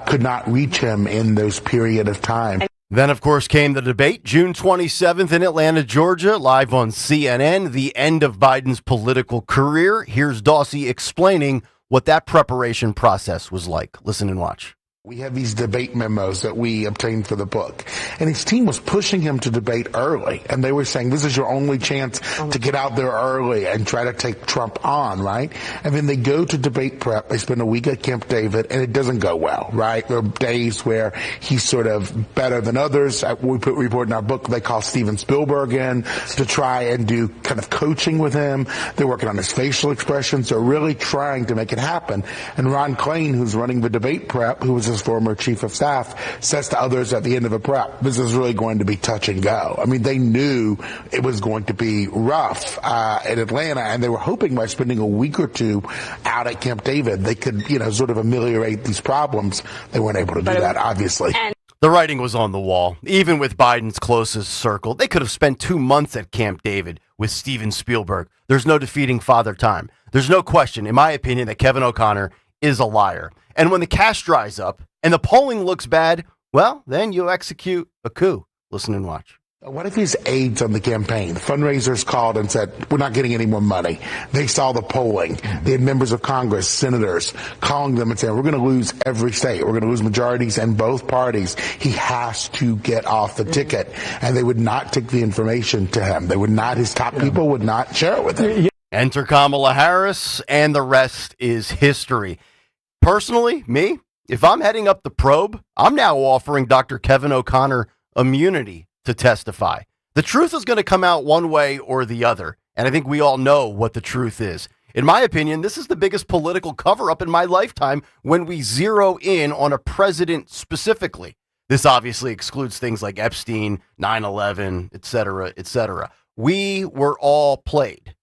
Speaker 10: could not reach him in those period of time.
Speaker 18: Then, of course, came the debate, June 27th in Atlanta, Georgia, live on CNN, the end of Biden's political career. Here's Dawsey explaining what that preparation process was like. Listen and watch.
Speaker 10: We have these debate memos that we obtained for the book, and his team was pushing him to debate early, and they were saying, this is your only chance to get out there early and try to take Trump on, right? And then they go to debate prep, they spend a week at Camp David, and it doesn't go well, right? There are days where he's sort of better than others. We report in our book, they call Steven Spielberg in to try and do kind of coaching with him. They're working on his facial expressions. They're really trying to make it happen. And Ron Klain, who's running the debate prep, who was his former chief of staff, says to others at the end of a prep, this is really going to be touch and go. I mean, they knew it was going to be rough in Atlanta, and they were hoping by spending a week or two out at Camp David, they could, sort of ameliorate these problems. They weren't able to do that, obviously.
Speaker 18: The writing was on the wall. Even with Biden's closest circle, they could have spent 2 months at Camp David with Steven Spielberg. There's no defeating Father Time. There's no question, in my opinion, that Kevin O'Connor is a liar. And when the cash dries up and the polling looks bad, well, then you execute a coup. Listen and watch.
Speaker 10: What if his aides on the campaign, fundraisers called and said, we're not getting any more money? They saw the polling. They had members of Congress, senators, calling them and saying, we're going to lose every state. We're going to lose majorities in both parties. He has to get off the ticket. And they would not take the information to him. They would not, his top people would not share it with him.
Speaker 18: Enter Kamala Harris, and the rest is history. Personally, me, if I'm heading up the probe, I'm now offering Dr. Kevin O'Connor immunity to testify. The truth is going to come out one way or the other, and I think we all know what the truth is. In my opinion, this is the biggest political cover-up in my lifetime when we zero in on a president specifically. This obviously excludes things like Epstein, 9/11, et cetera, et cetera. We were all played.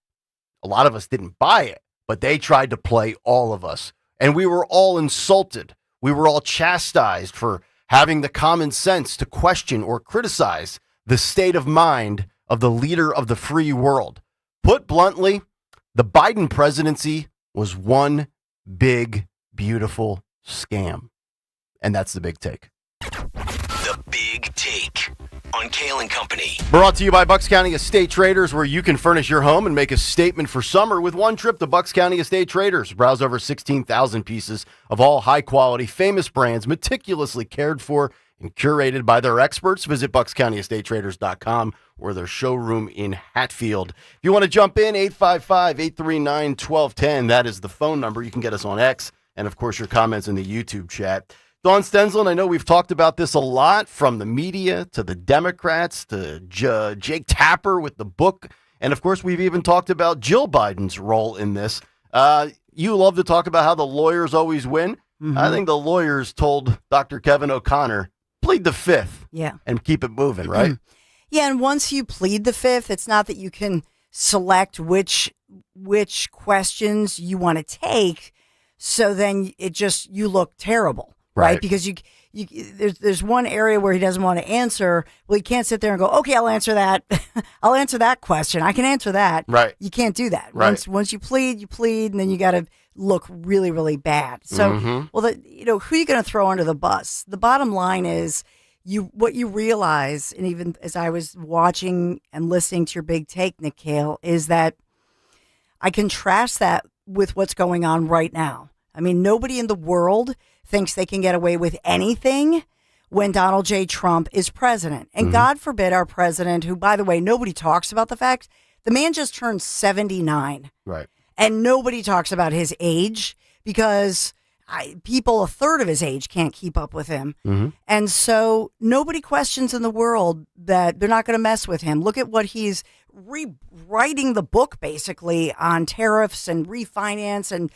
Speaker 18: A lot of us didn't buy it, but they tried to play all of us, and we were all insulted. We were all chastised for having the common sense to question or criticize the state of mind of the leader of the free world. Put bluntly, the Biden presidency was one big, beautiful scam. And that's the big take.
Speaker 16: The Big Take on Kayal and Company.
Speaker 18: Brought to you by Bucks County Estate Traders, where you can furnish your home and make a statement for summer with one trip to Bucks County Estate Traders. Browse over 16,000 pieces of all high-quality, famous brands, meticulously cared for and curated by their experts. Visit BucksCountyEstateTraders.com or their showroom in Hatfield. If you want to jump in, 855-839-1210. That is the phone number. You can get us on X and, of course, your comments in the YouTube chat. Dawn Stensland, I know we've talked about this a lot, from the media to the Democrats to Jake Tapper with the book. And, of course, we've even talked about Jill Biden's role in this. You love to talk about how the lawyers always win. Mm-hmm. I think the lawyers told Dr. Kevin O'Connor, plead the fifth and keep it moving, right?
Speaker 11: Yeah, and once you plead the fifth, it's not that you can select which questions you want to take, so then you look terrible. Right, because there's one area where he doesn't want to answer. Well, you can't sit there and go, okay, I'll answer that. I'll answer that question. I can answer that.
Speaker 18: Right.
Speaker 11: You can't do that.
Speaker 18: Right.
Speaker 11: Once you plead, and then you got to look really, really bad. So, who are you going to throw under the bus? The bottom line is what you realize, and even as I was watching and listening to your big take, Nick Kayal, is that I contrast that with what's going on right now. I mean, nobody in the world thinks they can get away with anything when Donald J. Trump is president. And God forbid our president, who, by the way, nobody talks about the fact the man just turned 79.
Speaker 18: Right.
Speaker 11: And nobody talks about his age because people a third of his age can't keep up with him. And so nobody questions in the world that they're not going to mess with him. Look at what he's rewriting the book, basically, on tariffs and refinance and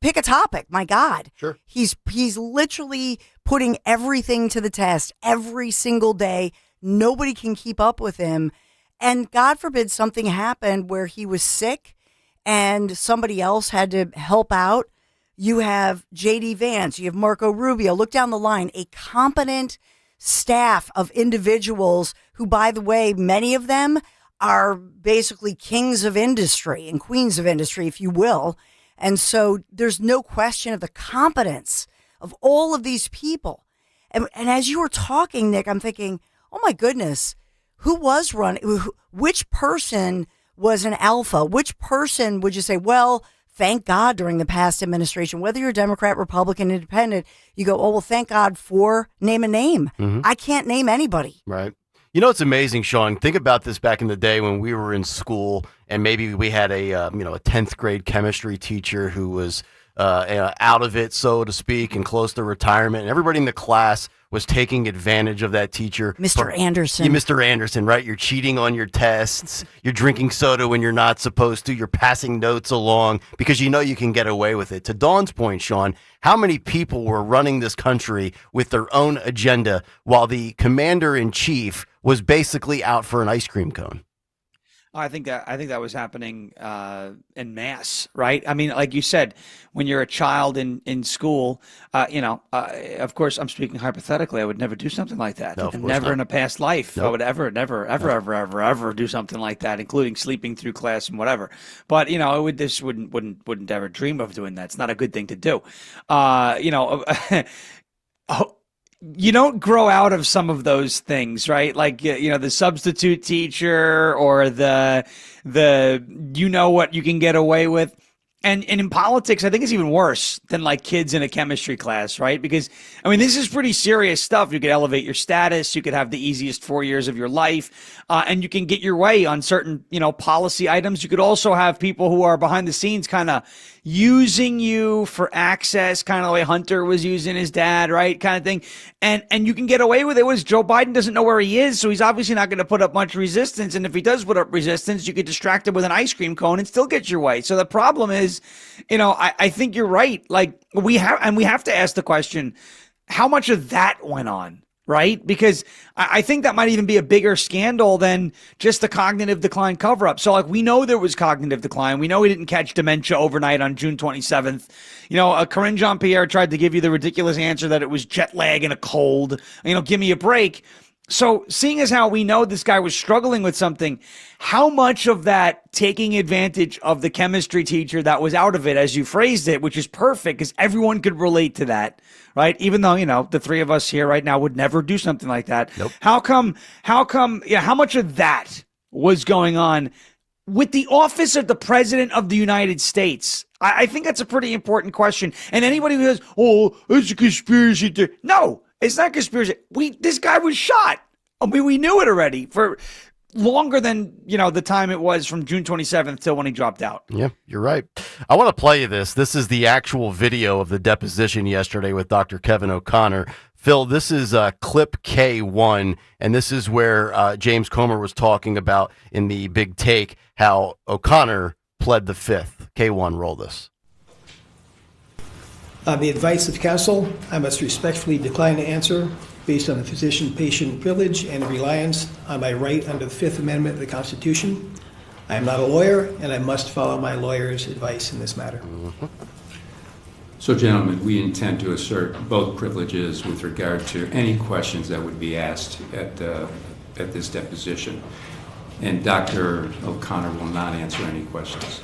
Speaker 11: pick a topic. My God.
Speaker 18: Sure.
Speaker 11: He's literally putting everything to the test every single day. Nobody can keep up with him. And God forbid something happened where he was sick and somebody else had to help out. You have J.D. Vance, you have Marco Rubio. Look down the line, a competent staff of individuals who, by the way, many of them are basically kings of industry and queens of industry, if you will. And so there's no question of the competence of all of these people. And as you were talking, Nick, I'm thinking, oh my goodness, who was running? Which person was an alpha? Which person would you say, well, thank God during the past administration, whether you're Democrat, Republican, Independent, you go, oh, well, thank God for name a name. I can't name anybody.
Speaker 18: Right. You know, it's amazing, Sean. Think about this back in the day when we were in school and maybe we had a 10th grade chemistry teacher who was out of it, so to speak, and close to retirement. And everybody in the class was taking advantage of that teacher.
Speaker 11: Mr. Anderson.
Speaker 18: Yeah, Mr. Anderson, right? You're cheating on your tests. You're drinking soda when you're not supposed to. You're passing notes along because you know you can get away with it. To Dawn's point, Sean, how many people were running this country with their own agenda while the commander-in-chief was basically out for an ice cream cone?
Speaker 12: I think that was happening en masse, right? I mean, like you said, when you're a child in school, of course, I'm speaking hypothetically. I would never do something like that.
Speaker 18: No, of course
Speaker 12: never
Speaker 18: not.
Speaker 12: in a past life I would ever do something like that, including sleeping through class and whatever. But wouldn't ever dream of doing that. It's not a good thing to do. You don't grow out of some of those things, right? Like, the substitute teacher or the what you can get away with. And in politics, I think it's even worse than like kids in a chemistry class, right? Because, I mean, this is pretty serious stuff. You could elevate your status. You could have the easiest 4 years of your life. And you can get your way on certain, policy items. You could also have people who are behind the scenes kind of using you for access, kind of the way Hunter was using his dad, right? Kind of thing. And you can get away with it. Was Joe Biden doesn't know where he is, so he's obviously not going to put up much resistance. And if he does put up resistance, you could distract him with an ice cream cone and still get your way. So the problem is, I think you're right. Like we have to ask the question, how much of that went on? Right? Because I think that might even be a bigger scandal than just the cognitive decline cover-up. So, like, we know there was cognitive decline. We know he didn't catch dementia overnight on June 27th. Corinne Jean-Pierre tried to give you the ridiculous answer that it was jet lag and a cold. Give me a break. So, seeing as how we know this guy was struggling with something, how much of that taking advantage of the chemistry teacher that was out of it, as you phrased it, which is perfect because everyone could relate to that, right? Even though, the three of us here right now would never do something like that.
Speaker 18: Nope.
Speaker 12: How much of that was going on with the office of the President of the United States? I think that's a pretty important question. And anybody who says, oh, it's a conspiracy theory. No, it's not conspiracy. This guy was shot. I mean, we knew it already for longer than, the time it was from June 27th till when he dropped out.
Speaker 18: Yeah, you're right. I want to play you this. This is the actual video of the deposition yesterday with Dr. Kevin O'Connor. Phil, this is clip K1, and this is where James Comer was talking about in the big take how O'Connor pled the fifth. K1, roll this.
Speaker 13: On the advice of counsel, I must respectfully decline to answer based on the physician-patient privilege and reliance on my right under the Fifth Amendment of the Constitution. I am not a lawyer, and I must follow my lawyer's advice in this matter.
Speaker 18: Mm-hmm.
Speaker 14: So, gentlemen, we intend to assert both privileges with regard to any questions that would be asked at this deposition. And Dr. O'Connor will not answer any questions.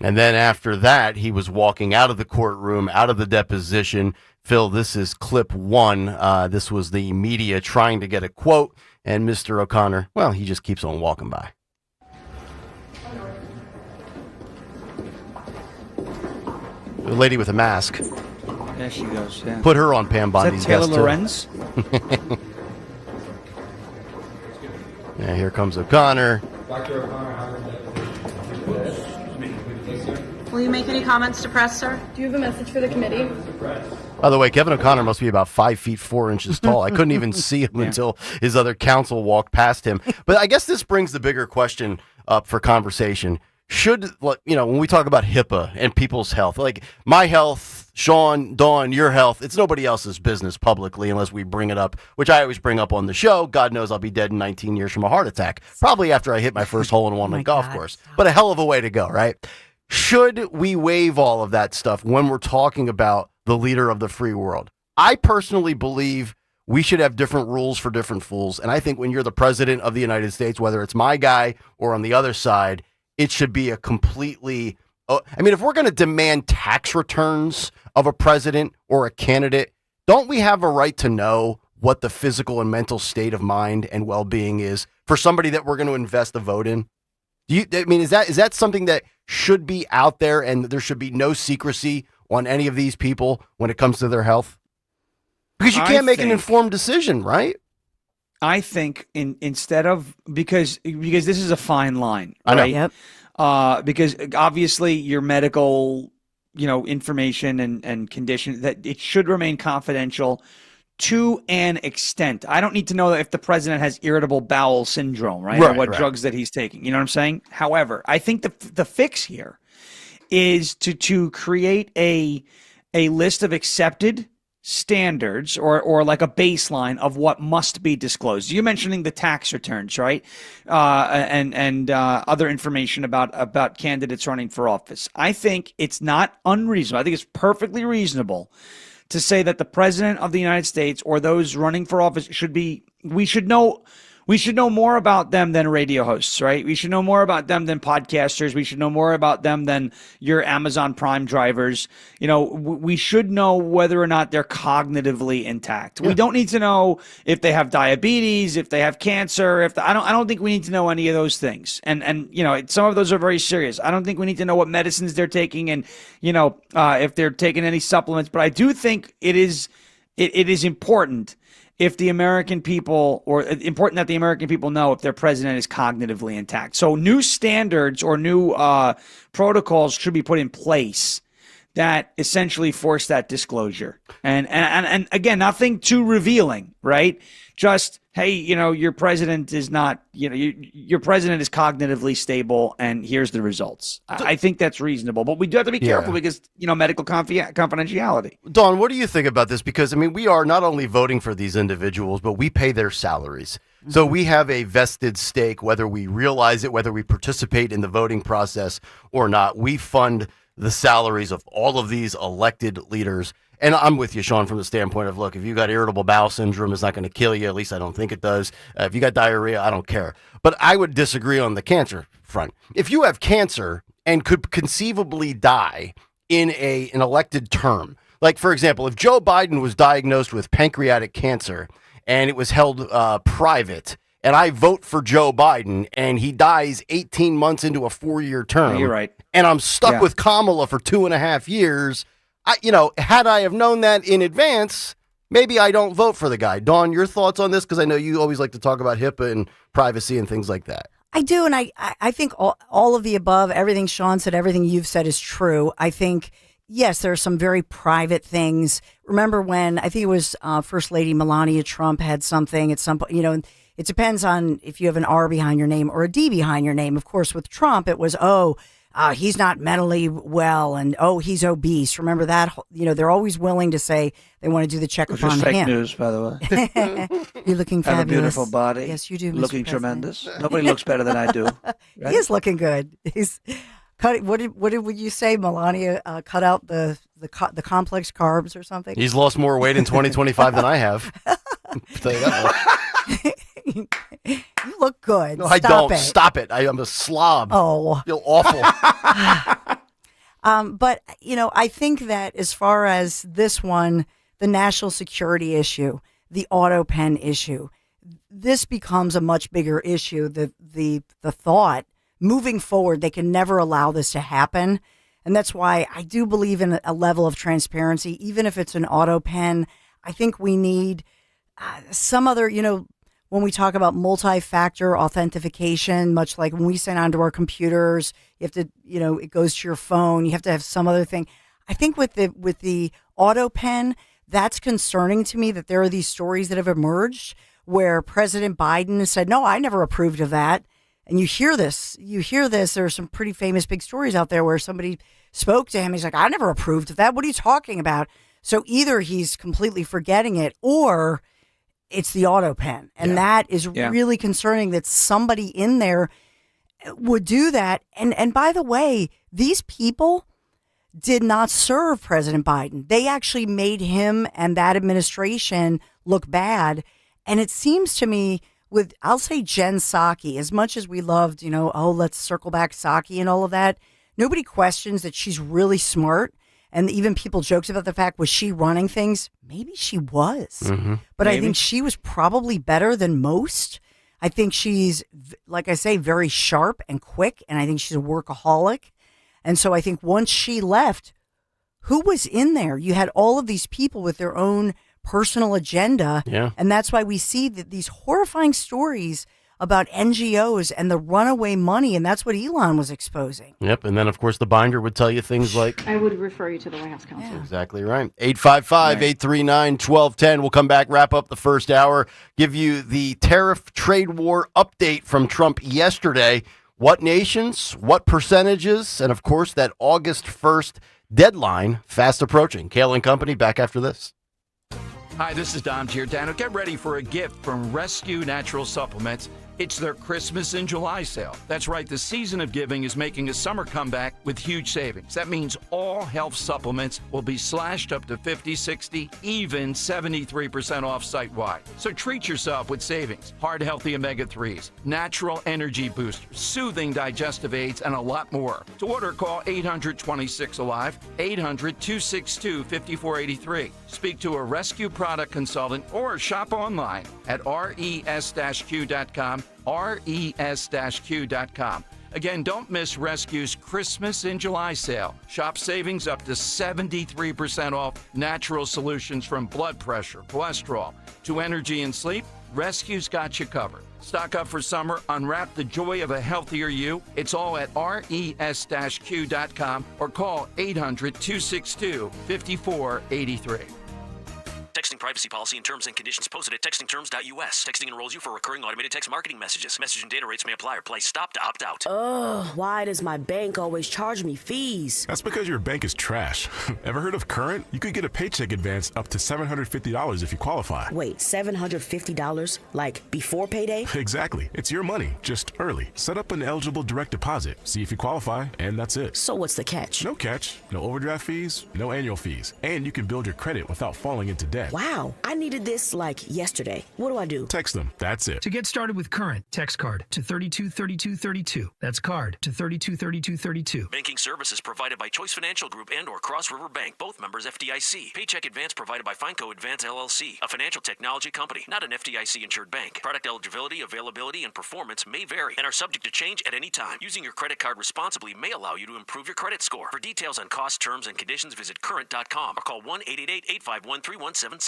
Speaker 18: And then after that, he was walking out of the courtroom, out of the deposition. Phil, this is clip one. This was the media trying to get a quote, and Mr. O'Connor, well, he just keeps on walking by. The lady with a mask.
Speaker 12: There she goes, yeah.
Speaker 18: Put her on Pam Bondi's
Speaker 12: Is that Taylor
Speaker 18: guest,
Speaker 12: Lorenz?
Speaker 18: Yeah, here comes O'Connor.
Speaker 9: Dr. O'Connor,
Speaker 15: will you make any comments to press, sir?
Speaker 17: Do you have a message for the committee?
Speaker 18: By the way, Kevin O'Connor must be about 5 feet 4 inches tall. I couldn't even see him until his other counsel walked past him. But I guess this brings the bigger question up for conversation. Should, when we talk about HIPAA and people's health, like my health, Sean, Dawn, your health, it's nobody else's business publicly unless we bring it up, which I always bring up on the show. God knows I'll be dead in 19 years from a heart attack, probably after I hit my first hole-in-one on a golf course. But a hell of a way to go, right? Should we waive all of that stuff when we're talking about the leader of the free world? I personally believe we should have different rules for different fools. And I think when you're the president of the United States, whether it's my guy or on the other side, it should be a completely, if we're going to demand tax returns of a president or a candidate, don't we have a right to know what the physical and mental state of mind and well-being is for somebody that we're going to invest a vote in? Is that something that should be out there and there should be no secrecy on any of these people when it comes to their health? Because you can't make an informed decision, right?
Speaker 12: I think instead of because this is a fine line, right?
Speaker 18: I know.
Speaker 12: Yep. Because obviously your medical, information and condition that it should remain confidential to an extent. I don't need to know if the president has irritable bowel syndrome, right? Or what drugs that he's taking. You know what I'm saying? However, I think the fix here is to create a list of accepted standards or like a baseline of what must be disclosed. You're mentioning the tax returns, right? And other information about candidates running for office. I think it's not unreasonable. I think it's perfectly reasonable to say that the president of the United States or those running for office we should know more about them than radio hosts, right? We should know more about them than podcasters. We should know more about them than your Amazon Prime drivers. We should know whether or not they're cognitively intact. We don't need to know if they have diabetes, if they have cancer, I don't think we need to know any of those things. And some of those are very serious. I don't think we need to know what medicines they're taking and, if they're taking any supplements. But I do think it is important if the American people, or important that the American people know if their president is cognitively intact. So new standards or new protocols should be put in place that essentially force that disclosure. And again, nothing too revealing, right? Just, hey, your president is not, your president is cognitively stable, and here's the results. I think that's reasonable, but we do have to be careful because, medical confidentiality.
Speaker 18: Dawn, what do you think about this? Because, we are not only voting for these individuals, but we pay their salaries. So we have a vested stake, whether we realize it, whether we participate in the voting process or not. We fund the salaries of all of these elected leaders. And I'm with you, Sean, from the standpoint of, look, if you got irritable bowel syndrome, it's not going to kill you. At least I don't think it does. If you got diarrhea, I don't care. But I would disagree on the cancer front. If you have cancer and could conceivably die in an elected term, like, for example, if Joe Biden was diagnosed with pancreatic cancer and it was held private, and I vote for Joe Biden and he dies 18 months into a 4-year term,
Speaker 12: you're right,
Speaker 18: and I'm stuck with Kamala for 2.5 years, had I have known that in advance, maybe I don't vote for the guy. Dawn, your thoughts on this? Because I know you always like to talk about HIPAA and privacy and things like that.
Speaker 11: I do, and I think all of the above, everything Sean said, everything you've said is true. I think, yes, there are some very private things. Remember when, I think it was First Lady Melania Trump had something at some point, it depends on if you have an R behind your name or a D behind your name. Of course, with Trump, it was, he's not mentally well, and he's obese. Remember that? They're always willing to say they want to do the checkup on him.
Speaker 12: Fake news, by the way.
Speaker 11: You're looking fabulous.
Speaker 12: Have a beautiful body.
Speaker 11: Yes, you do. Mr.
Speaker 12: Looking
Speaker 11: President.
Speaker 12: tremendous. Nobody looks better than I do. Right?
Speaker 11: He is looking good. He's cut. What did you say, Melania? Cut out the complex carbs or something.
Speaker 18: He's lost more weight in 2025 than I have. I'll tell you that much.
Speaker 11: You look good.
Speaker 18: No, I don't. Stop it. I'm a slob.
Speaker 11: Oh.
Speaker 18: I feel awful.
Speaker 11: But, I think that as far as this one, the national security issue, the auto pen issue, this becomes a much bigger issue. The thought moving forward, they can never allow this to happen. And that's why I do believe in a level of transparency, even if it's an auto pen. I think we need some other, when we talk about multi-factor authentication, much like when we sign onto our computers, you have to, it goes to your phone. You have to have some other thing. I think with the auto pen, that's concerning to me that there are these stories that have emerged where President Biden said, no, I never approved of that. And you hear this. There are some pretty famous big stories out there where somebody spoke to him. He's like, I never approved of that. What are you talking about? So either he's completely forgetting it or it's the auto pen. And that is really concerning that somebody in there would do that. And by the way, these people did not serve President Biden. They actually made him and that administration look bad. And it seems to me I'll say Jen Psaki, as much as we loved, let's circle back Psaki and all of that, nobody questions that she's really smart. And even people joked about the fact, was she running things? Maybe she was. Mm-hmm. But maybe. I think she was probably better than most. I think she's, like I say, very sharp and quick. And I think she's a workaholic. And so I think once she left, who was in there? You had all of these people with their own personal agenda.
Speaker 18: Yeah.
Speaker 11: And that's why we see these horrifying stories about NGOs and the runaway money, and that's what Elon was exposing.
Speaker 18: Yep, and then, of course, the binder would tell you things like...
Speaker 17: I would refer you to the White House counsel.
Speaker 11: Yeah.
Speaker 18: Exactly right. 855-839-1210. We'll come back, wrap up the first hour, give you the tariff trade war update from Trump yesterday. What nations, what percentages, and, of course, that August 1st deadline fast approaching. Kayal and Company, back after this.
Speaker 19: Hi, this is Dom Giordano. Get ready for a gift from Rescue Natural Supplements. It's their Christmas in July sale. That's right, the season of giving is making a summer comeback with huge savings. That means all health supplements will be slashed up to 50, 60, even 73% off site-wide. So treat yourself with savings. Heart Healthy Omega-3s, natural energy boosters, soothing digestive aids, and a lot more. To order, call 800-26-ALIVE, 800-262-5483. Speak to a rescue product consultant or shop online at res-q.com, res-q.com. Again, don't miss Rescue's Christmas in July sale. Shop savings up to 73% off natural solutions from blood pressure, cholesterol, to energy and sleep. Rescue's got you covered. Stock up for summer. Unwrap the joy of a healthier you. It's all at res-q.com or call 800-262-5483.
Speaker 16: Texting privacy policy and terms and conditions posted at textingterms.us. Texting enrolls you for recurring automated text marketing messages. Message and data rates may apply or play stop to opt out.
Speaker 20: Ugh, why does my bank always charge me fees?
Speaker 4: That's because your bank is trash. Ever heard of Current? You could get a paycheck advance up to $750 if you qualify.
Speaker 20: Wait, $750? Like before payday?
Speaker 4: Exactly. It's your money, just early. Set up an eligible direct deposit, see if you qualify, and that's it.
Speaker 20: So what's the catch?
Speaker 4: No catch. No overdraft fees, no annual fees. And you can build your credit without falling into debt.
Speaker 20: Wow, I needed this like yesterday. What do I do?
Speaker 4: Text them. That's it.
Speaker 29: To get started with Current, text CARD to 323232. That's CARD to 323232.
Speaker 16: Banking services provided by Choice Financial Group and or Cross River Bank, both members FDIC. Paycheck advance provided by Fineco Advance LLC, a financial technology company, not an FDIC-insured bank. Product eligibility, availability, and performance may vary and are subject to change at any time. Using your credit card responsibly may allow you to improve your credit score. For details on cost, terms, and conditions, visit current.com or call 1-888-851-3177.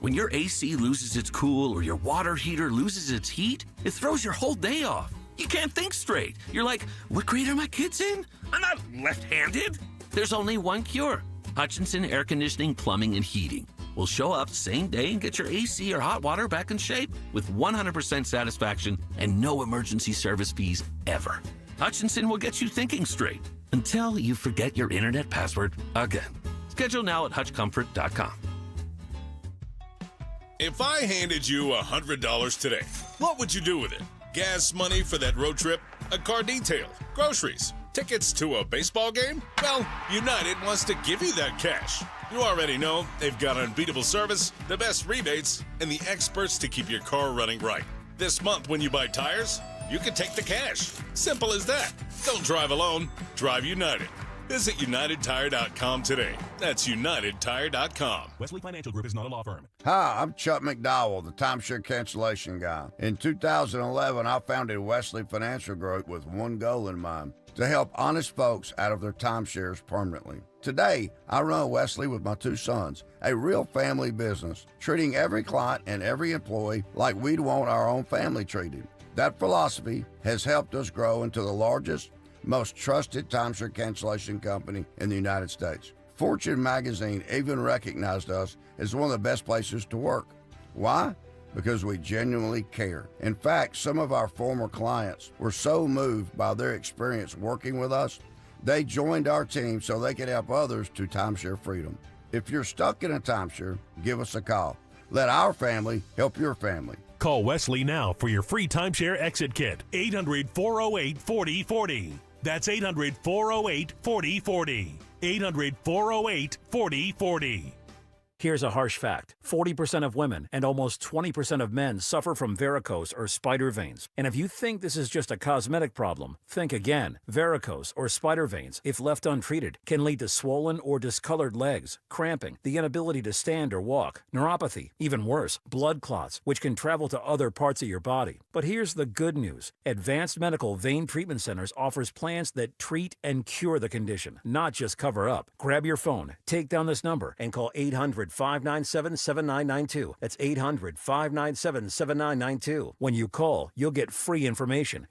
Speaker 21: When your AC loses its cool or your water heater loses its heat, it throws your whole day off. You can't think straight. You're like, what grade are my kids in? I'm not left-handed. There's only one cure. Hutchinson Air Conditioning, Plumbing, and Heating will show up same day and get your AC or hot water back in shape with 100% satisfaction and no emergency service fees ever. Hutchinson will get you thinking straight until you forget your internet password again. Schedule now at hutchcomfort.com.
Speaker 22: If I handed you $100 today, what would you do with it? Gas money for that road trip? A car detail? Groceries? Tickets to a baseball game? Well, United wants to give you that cash. You already know they've got unbeatable service, the best rebates, and the experts to keep your car running right. This month when you buy tires, you can take the cash. Simple as that. Don't drive alone. Drive United. Visit UnitedTire.com today. That's UnitedTire.com.
Speaker 23: Wesley Financial Group is not a law firm.
Speaker 24: Hi, I'm Chuck McDowell, the timeshare cancellation guy. In 2011, I founded Wesley Financial Group with one goal in mind: to help honest folks out of their timeshares permanently. Today, I run Wesley with my two sons, a real family business, treating every client and every employee like we'd want our own family treated. That philosophy has helped us grow into the largest, most trusted timeshare cancellation company in the United States. Fortune magazine even recognized us as one of the best places to work. Why? Because we genuinely care. In fact, some of our former clients were so moved by their experience working with us, they joined our team so they could help others to timeshare freedom. If you're stuck in a timeshare, give us a call. Let our family help your family.
Speaker 4: Call Wesley now for your free timeshare exit kit. 800-408-4040. That's 800-408-4040. 800-408-4040.
Speaker 25: Here's a harsh fact. 40% of women and almost 20% of men suffer from varicose or spider veins. And if you think this is just a cosmetic problem, think again. Varicose or spider veins, if left untreated, can lead to swollen or discolored legs, cramping, the inability to stand or walk, neuropathy, even worse, blood clots, which can travel to other parts of your body. But here's the good news. Advanced Medical Vein Treatment Centers offers plans that treat and cure the condition, not just cover up. Grab your phone, take down this number, and call 800-597-7992. That's 800-597-7992. When you call, you'll get free information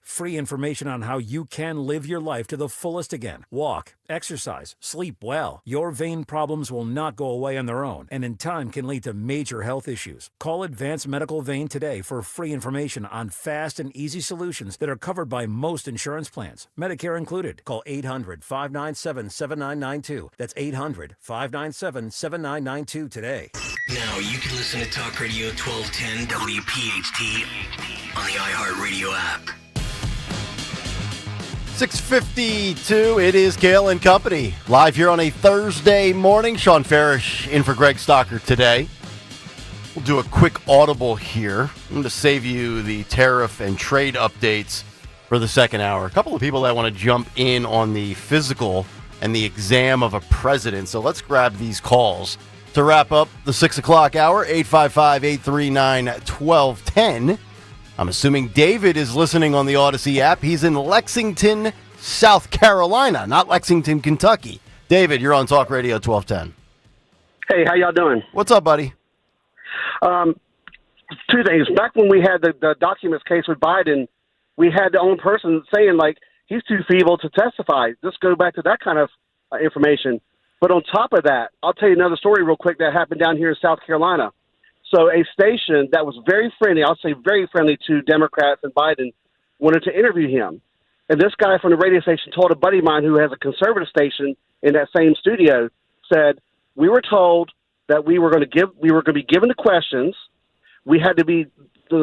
Speaker 25: on how you can live your life to the fullest again. Walk, exercise, sleep well. Your vein problems will not go away on their own, and in time can lead to major health issues. Call Advanced Medical Vein today for free information on fast and easy solutions that are covered by most insurance plans, Medicare included. Call 800-597-7992. That's 800-597-7992 today.
Speaker 16: Now you can listen to Talk Radio 1210 WPHT on the iHeartRadio app.
Speaker 18: 6:52, it is Kayal and Company. Live here on a Thursday morning. Sean Farish in for Greg Stocker today. We'll do a quick audible here. I'm going to save you the tariff and trade updates for the second hour. A couple of people that want to jump in on the physical and the exam of a president. So let's grab these calls to wrap up the 6 o'clock hour. 855-839-1210. I'm assuming David is listening on the Odyssey app. He's in Lexington, South Carolina, not Lexington, Kentucky. David, you're on Talk Radio 1210.
Speaker 1: Hey, how y'all doing?
Speaker 18: What's up, buddy?
Speaker 1: Two things. Back when we had the documents case with Biden, we had the own person saying, like, he's too feeble to testify. Just go back to that kind of information. But on top of that, I'll tell you another story real quick that happened down here in South Carolina. So a station that was very friendly, I'll say very friendly to Democrats and Biden, wanted to interview him. And this guy from the radio station told a buddy of mine who has a conservative station in that same studio, said, we were told that we were going to be given the questions. The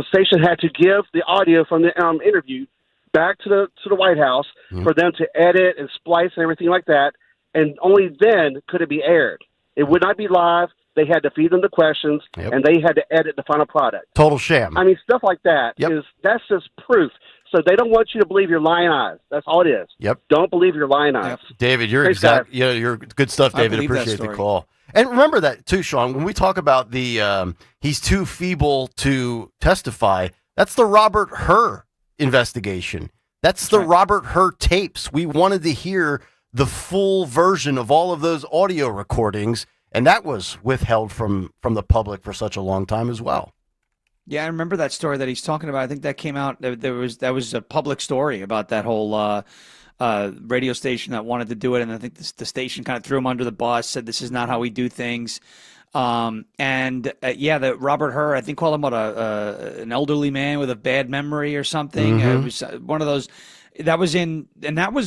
Speaker 1: station had to give the audio from the interview back to the White House for them to edit and splice and everything like that. And only then could it be aired. It would not be live. They had to feed them the questions, and they had to edit the final product.
Speaker 18: Total sham.
Speaker 1: I mean, stuff like that that's just proof. So they don't want you to believe your lying eyes. That's all it is.
Speaker 18: Yep.
Speaker 1: Don't believe your lying eyes.
Speaker 18: David, you're you're good stuff, David. Appreciate the call. And remember that too, Sean, when we talk about the he's too feeble to testify, that's the Robert Hur investigation. That's the Robert Hur tapes. We wanted to hear the full version of all of those audio recordings. And that was withheld from the public for such a long time as well.
Speaker 12: Yeah, I remember that story that he's talking about. I think that came out. That was a public story about that whole radio station that wanted to do it, and I think the station kind of threw him under the bus. Said this is not how we do things. The Robert Hur, I think, called him an elderly man with a bad memory or something.
Speaker 18: Mm-hmm.
Speaker 12: It was one of those. That was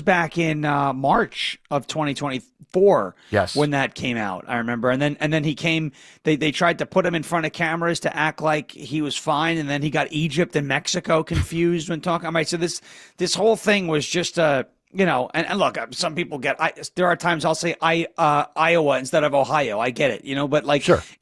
Speaker 12: back in March of 2024.
Speaker 18: Yes,
Speaker 12: when that came out, I remember. And then he came. They tried to put him in front of cameras to act like he was fine, and then he got Egypt and Mexico confused when talking. So this whole thing was just and look, some people there are times I'll say Iowa instead of Ohio. I get it, but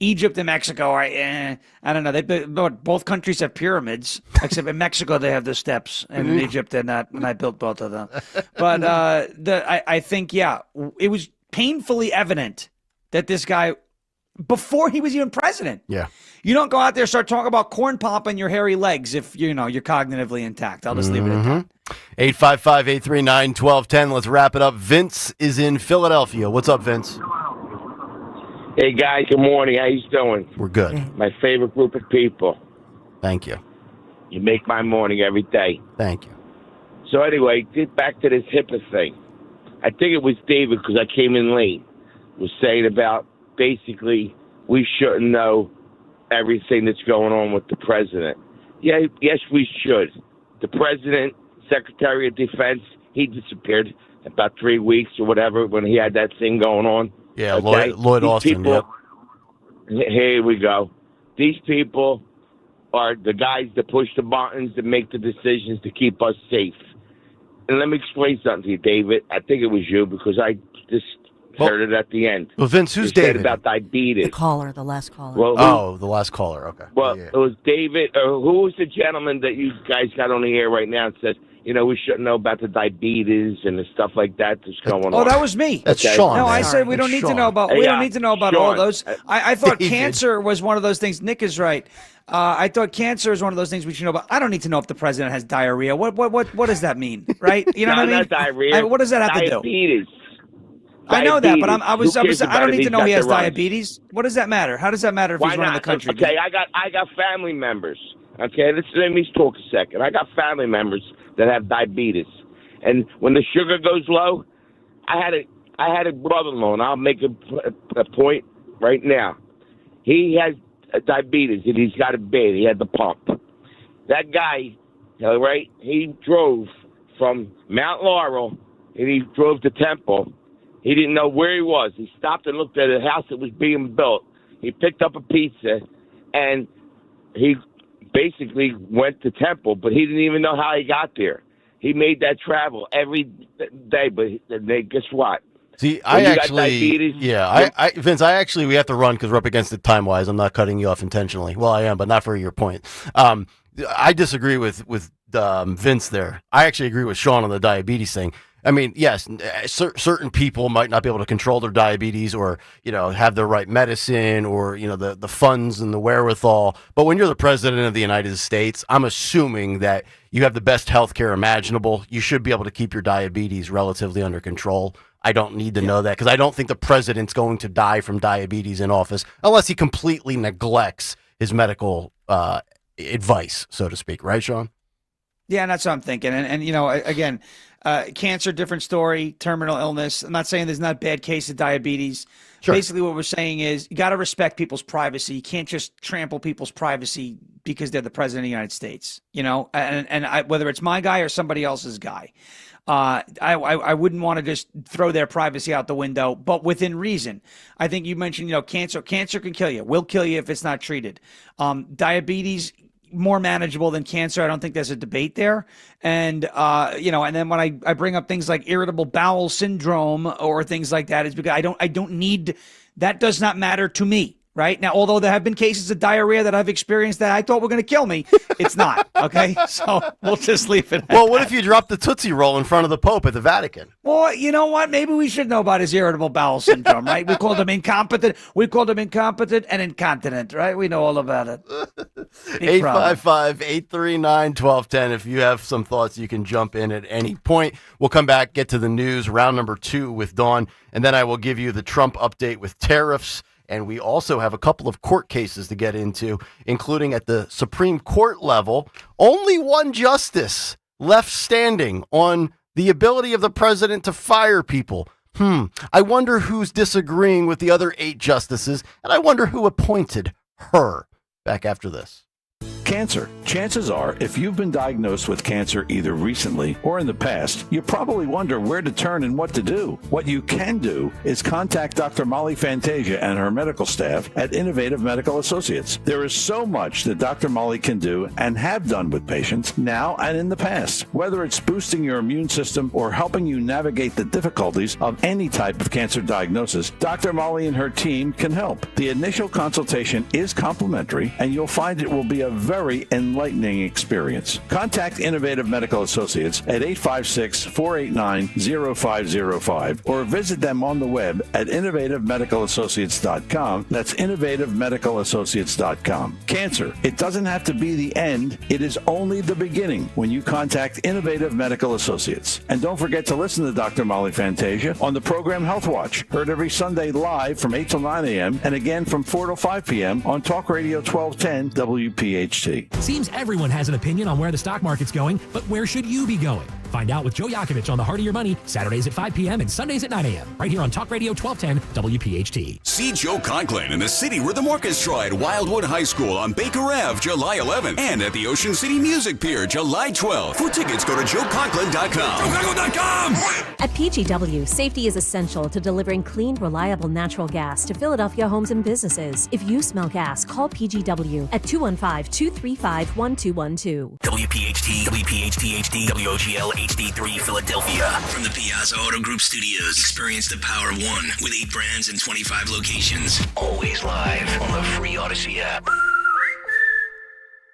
Speaker 12: Egypt and Mexico are, I don't know. Both countries have pyramids, except in Mexico they have the steps, and in Egypt they're not. And I built both of them. But I think it was painfully evident that this guy, before he was even president, you don't go out there and start talking about corn pop and your hairy legs if you're cognitively intact. I'll just leave it at that.
Speaker 18: 855-839-1210. Let's wrap it up. Vince is in Philadelphia. What's up, Vince?
Speaker 2: Hey, guys. Good morning. How you doing?
Speaker 18: We're good.
Speaker 2: My favorite group of people.
Speaker 18: Thank you.
Speaker 2: You make my morning every day.
Speaker 18: Thank you.
Speaker 2: So anyway, get back to this HIPAA thing. I think it was David, because I came in late, was saying about basically we shouldn't know everything that's going on with the president. Yes, we should. The president, Secretary of Defense, he disappeared about 3 weeks or whatever when he had that thing going on.
Speaker 18: Yeah, okay? Lloyd Austin.
Speaker 2: Here we go. These people are the guys that push the buttons, that make the decisions to keep us safe. And let me explain something to you, David. I think it was you, because I just heard it at the end.
Speaker 18: Well, Vince, who's
Speaker 2: you
Speaker 18: David?
Speaker 2: Said about diabetes.
Speaker 11: The last caller.
Speaker 2: Well,
Speaker 18: the last caller. Okay.
Speaker 2: Well, It was David. Who was the gentleman that you guys got on the air right now and says, we shouldn't know about the diabetes and the stuff like that that's going on?
Speaker 12: Oh, that was me.
Speaker 18: That's Sean.
Speaker 12: No, I said we don't need to know about. We don't need to know about all those. I thought
Speaker 18: David.
Speaker 12: cancer was one of those things. Nick is right. I thought cancer is one of those things we should know about. I don't need to know if the president has diarrhea. What does that mean? Right? You know what I mean?
Speaker 2: Not diarrhea.
Speaker 12: What does that have
Speaker 2: diabetes.
Speaker 12: to do? I know that, but I don't need to know he has diabetes. What does that matter? How does that matter if he's running the country?
Speaker 2: Okay, I got family members. Okay, let me talk a second. I got family members that have diabetes, and when the sugar goes low, I had a brother-in-law, and I'll make a point right now. He has diabetes, and he's got it bad. He had the pump. That guy, right? He drove from Mount Laurel, and he drove to Temple. He didn't know where he was. He stopped and looked at a house that was being built. He picked up a pizza, and he basically went to Temple, but he didn't even know how he got there. He made that travel every day, but guess what?
Speaker 18: See,
Speaker 2: Vince,
Speaker 18: we have to run because we're up against it time-wise. I'm not cutting you off intentionally. Well, I am, but not for your point. I disagree with Vince there. I actually agree with Sean on the diabetes thing. I mean, yes, certain people might not be able to control their diabetes or, have the right medicine or, the funds and the wherewithal. But when you're the president of the United States, I'm assuming that you have the best health care imaginable. You should be able to keep your diabetes relatively under control. I don't need to know that because I don't think the president's going to die from diabetes in office unless he completely neglects his medical advice, so to speak. Right, Sean?
Speaker 12: Yeah, and that's what I'm thinking. And again, cancer, different story, terminal illness. I'm not saying there's not a bad case of diabetes. Sure. Basically, what we're saying is you got to respect people's privacy. You can't just trample people's privacy because they're the president of the United States, and whether it's my guy or somebody else's guy. I wouldn't want to just throw their privacy out the window, but within reason. I think you mentioned, cancer can kill you, will kill you if it's not treated. Diabetes, more manageable than cancer. I don't think there's a debate there. And, and then when I bring up things like irritable bowel syndrome or things like that, it's because I don't need, that does not matter to me. Right now, although there have been cases of diarrhea that I've experienced that I thought were going to kill me, it's not. Okay, so we'll just leave it.
Speaker 18: Well, what if you dropped the Tootsie Roll in front of the Pope at the Vatican?
Speaker 12: Well, you know what? Maybe we should know about his irritable bowel syndrome, right? We called him incompetent. We called him incompetent and incontinent, right? We know all about it.
Speaker 18: 855-839-1210. If you have some thoughts, you can jump in at any point. We'll come back, get to the news, round number 2 with Dawn, and then I will give you the Trump update with tariffs. And we also have a couple of court cases to get into, including at the Supreme Court level. Only one justice left standing on the ability of the president to fire people. I wonder who's disagreeing with the other 8 justices, and I wonder who appointed her. Back after this.
Speaker 3: Cancer. Chances are, if you've been diagnosed with cancer either recently or in the past, you probably wonder where to turn and what to do. What you can do is contact Dr. Molly Fantasia and her medical staff at Innovative Medical Associates. There is so much that Dr. Molly can do and have done with patients now and in the past. Whether it's boosting your immune system or helping you navigate the difficulties of any type of cancer diagnosis, Dr. Molly and her team can help. The initial consultation is complimentary, and you'll find it will be a very enlightening experience. Contact Innovative Medical Associates at 856-489-0505 or visit them on the web at innovativemedicalassociates.com. That's innovativemedicalassociates.com. Cancer, it doesn't have to be the end. It is only the beginning when you contact Innovative Medical Associates. And don't forget to listen to Dr. Molly Fantasia on the program Health Watch, heard every Sunday live from 8 till 9 a.m. and again from 4 till 5 p.m. on Talk Radio 1210 WPHT.
Speaker 5: Seems everyone has an opinion on where the stock market's going, but where should you be going? Find out with Joe Yakovich on The Heart of Your Money, Saturdays at 5 p.m. and Sundays at 9 a.m. right here on Talk Radio 1210 WPHT.
Speaker 6: See Joe Conklin in the City Rhythm Orchestra at Wildwood High School on Baker Ave, July 11th, and at the Ocean City Music Pier, July 12th. For tickets, go to joeconklin.com. JoeConklin.com!
Speaker 7: At PGW, safety is essential to delivering clean, reliable natural gas to Philadelphia homes and businesses. If you smell gas, call PGW at 215-235-1212.
Speaker 16: WPHT, WPHT HD, WOGL HD3 Philadelphia. From the Piazza Auto Group Studios, experience the power of one with 8 brands and 25 locations. Always live on the free Odyssey app.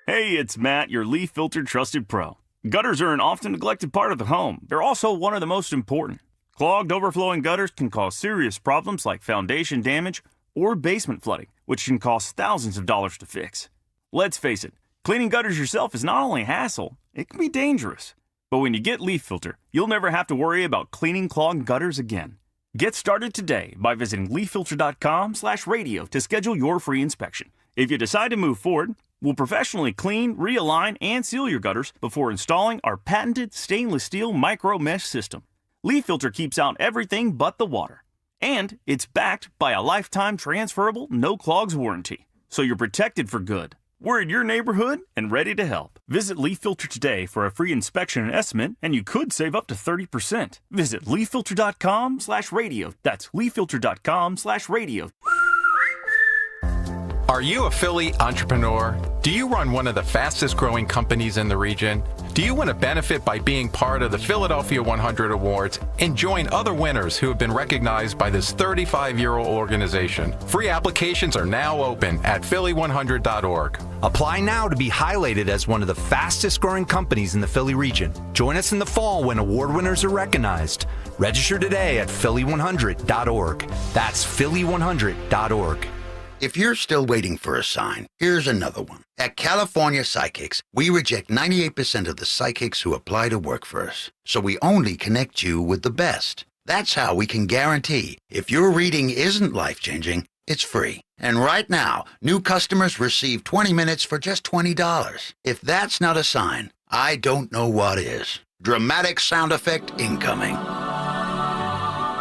Speaker 8: Hey, it's Matt, your leaf filter trusted pro. Gutters are an often neglected part of the home. They're also one of the most important. Clogged, overflowing gutters can cause serious problems like foundation damage or basement flooding, which can cost thousands of dollars to fix. Let's face it, cleaning gutters yourself is not only a hassle, it can be dangerous. But when you get Leaf Filter, you'll never have to worry about cleaning clogged gutters again. Get started today by visiting leaffilter.com/radio to schedule your free inspection. If you decide to move forward, we'll professionally clean, realign, and seal your gutters before installing our patented stainless steel micro mesh system. Leaf Filter keeps out everything but the water. And it's backed by a lifetime transferable no clogs warranty. So you're protected for good. We're in your neighborhood and ready to help. Visit Leaf Filter today for a free inspection and estimate, and you could save up to 30%. Visit leaffilter.com/radio. That's leaffilter.com/radio.
Speaker 9: Are you a Philly entrepreneur? Do you run one of the fastest growing companies in the region? Do you want to benefit by being part of the Philadelphia 100 Awards and join other winners who have been recognized by this 35-year-old organization? Free applications are now open at Philly100.org.
Speaker 10: Apply now to be highlighted as one of the fastest growing companies in the Philly region. Join us in the fall when award winners are recognized. Register today at Philly100.org. That's Philly100.org.
Speaker 13: If you're still waiting for a sign, here's another one. At California Psychics, we reject 98% of the psychics who apply to work for us. So we only connect you with the best. That's how we can guarantee if your reading isn't life-changing, it's free. And right now, new customers receive 20 minutes for just $20. If that's not a sign, I don't know what is. Dramatic sound effect incoming.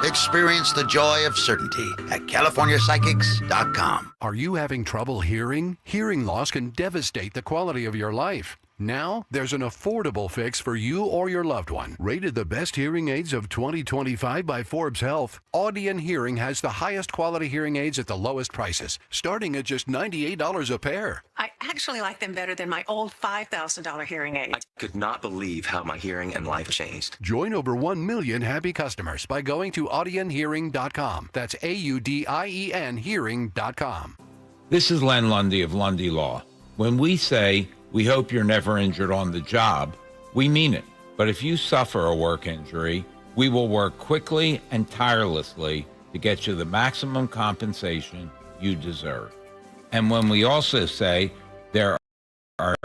Speaker 13: Experience the joy of certainty at CaliforniaPsychics.com.
Speaker 14: Are you having trouble hearing? Hearing loss can devastate the quality of your life. Now, there's an affordable fix for you or your loved one. Rated the best hearing aids of 2025 by Forbes Health, Audion Hearing has the highest quality hearing aids at the lowest prices, starting at just $98 a pair.
Speaker 15: I actually like them better than my old $5,000 hearing aid.
Speaker 23: I could not believe how my hearing and life changed.
Speaker 14: Join over 1 million happy customers by going to audionhearing.com. That's AUDIEN hearing.com.
Speaker 26: This is Len Lundy of Lundy Law. When we say we hope you're never injured on the job, we mean it. But if you suffer a work injury, we will work quickly and tirelessly to get you the maximum compensation you deserve. And when we also say there are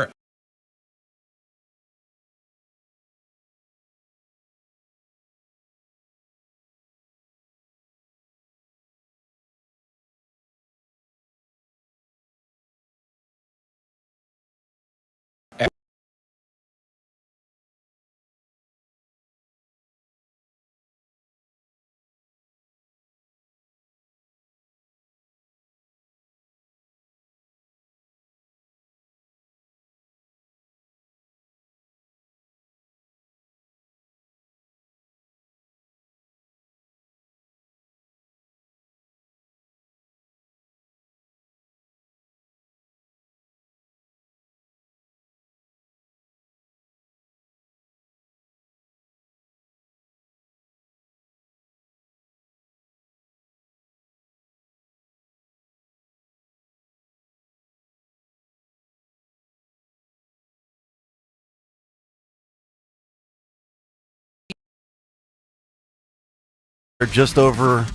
Speaker 18: just over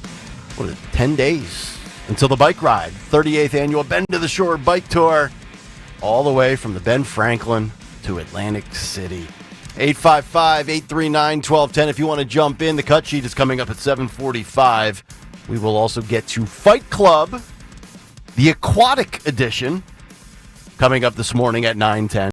Speaker 18: 10 days until the bike ride, 38th annual Bend to the Shore Bike Tour, all the way from the Ben Franklin to Atlantic City. 855-839-1210 if you want to jump in. The cut sheet is coming up at 7:45. We will also get to Fight Club, the aquatic edition, coming up this morning at 9:10.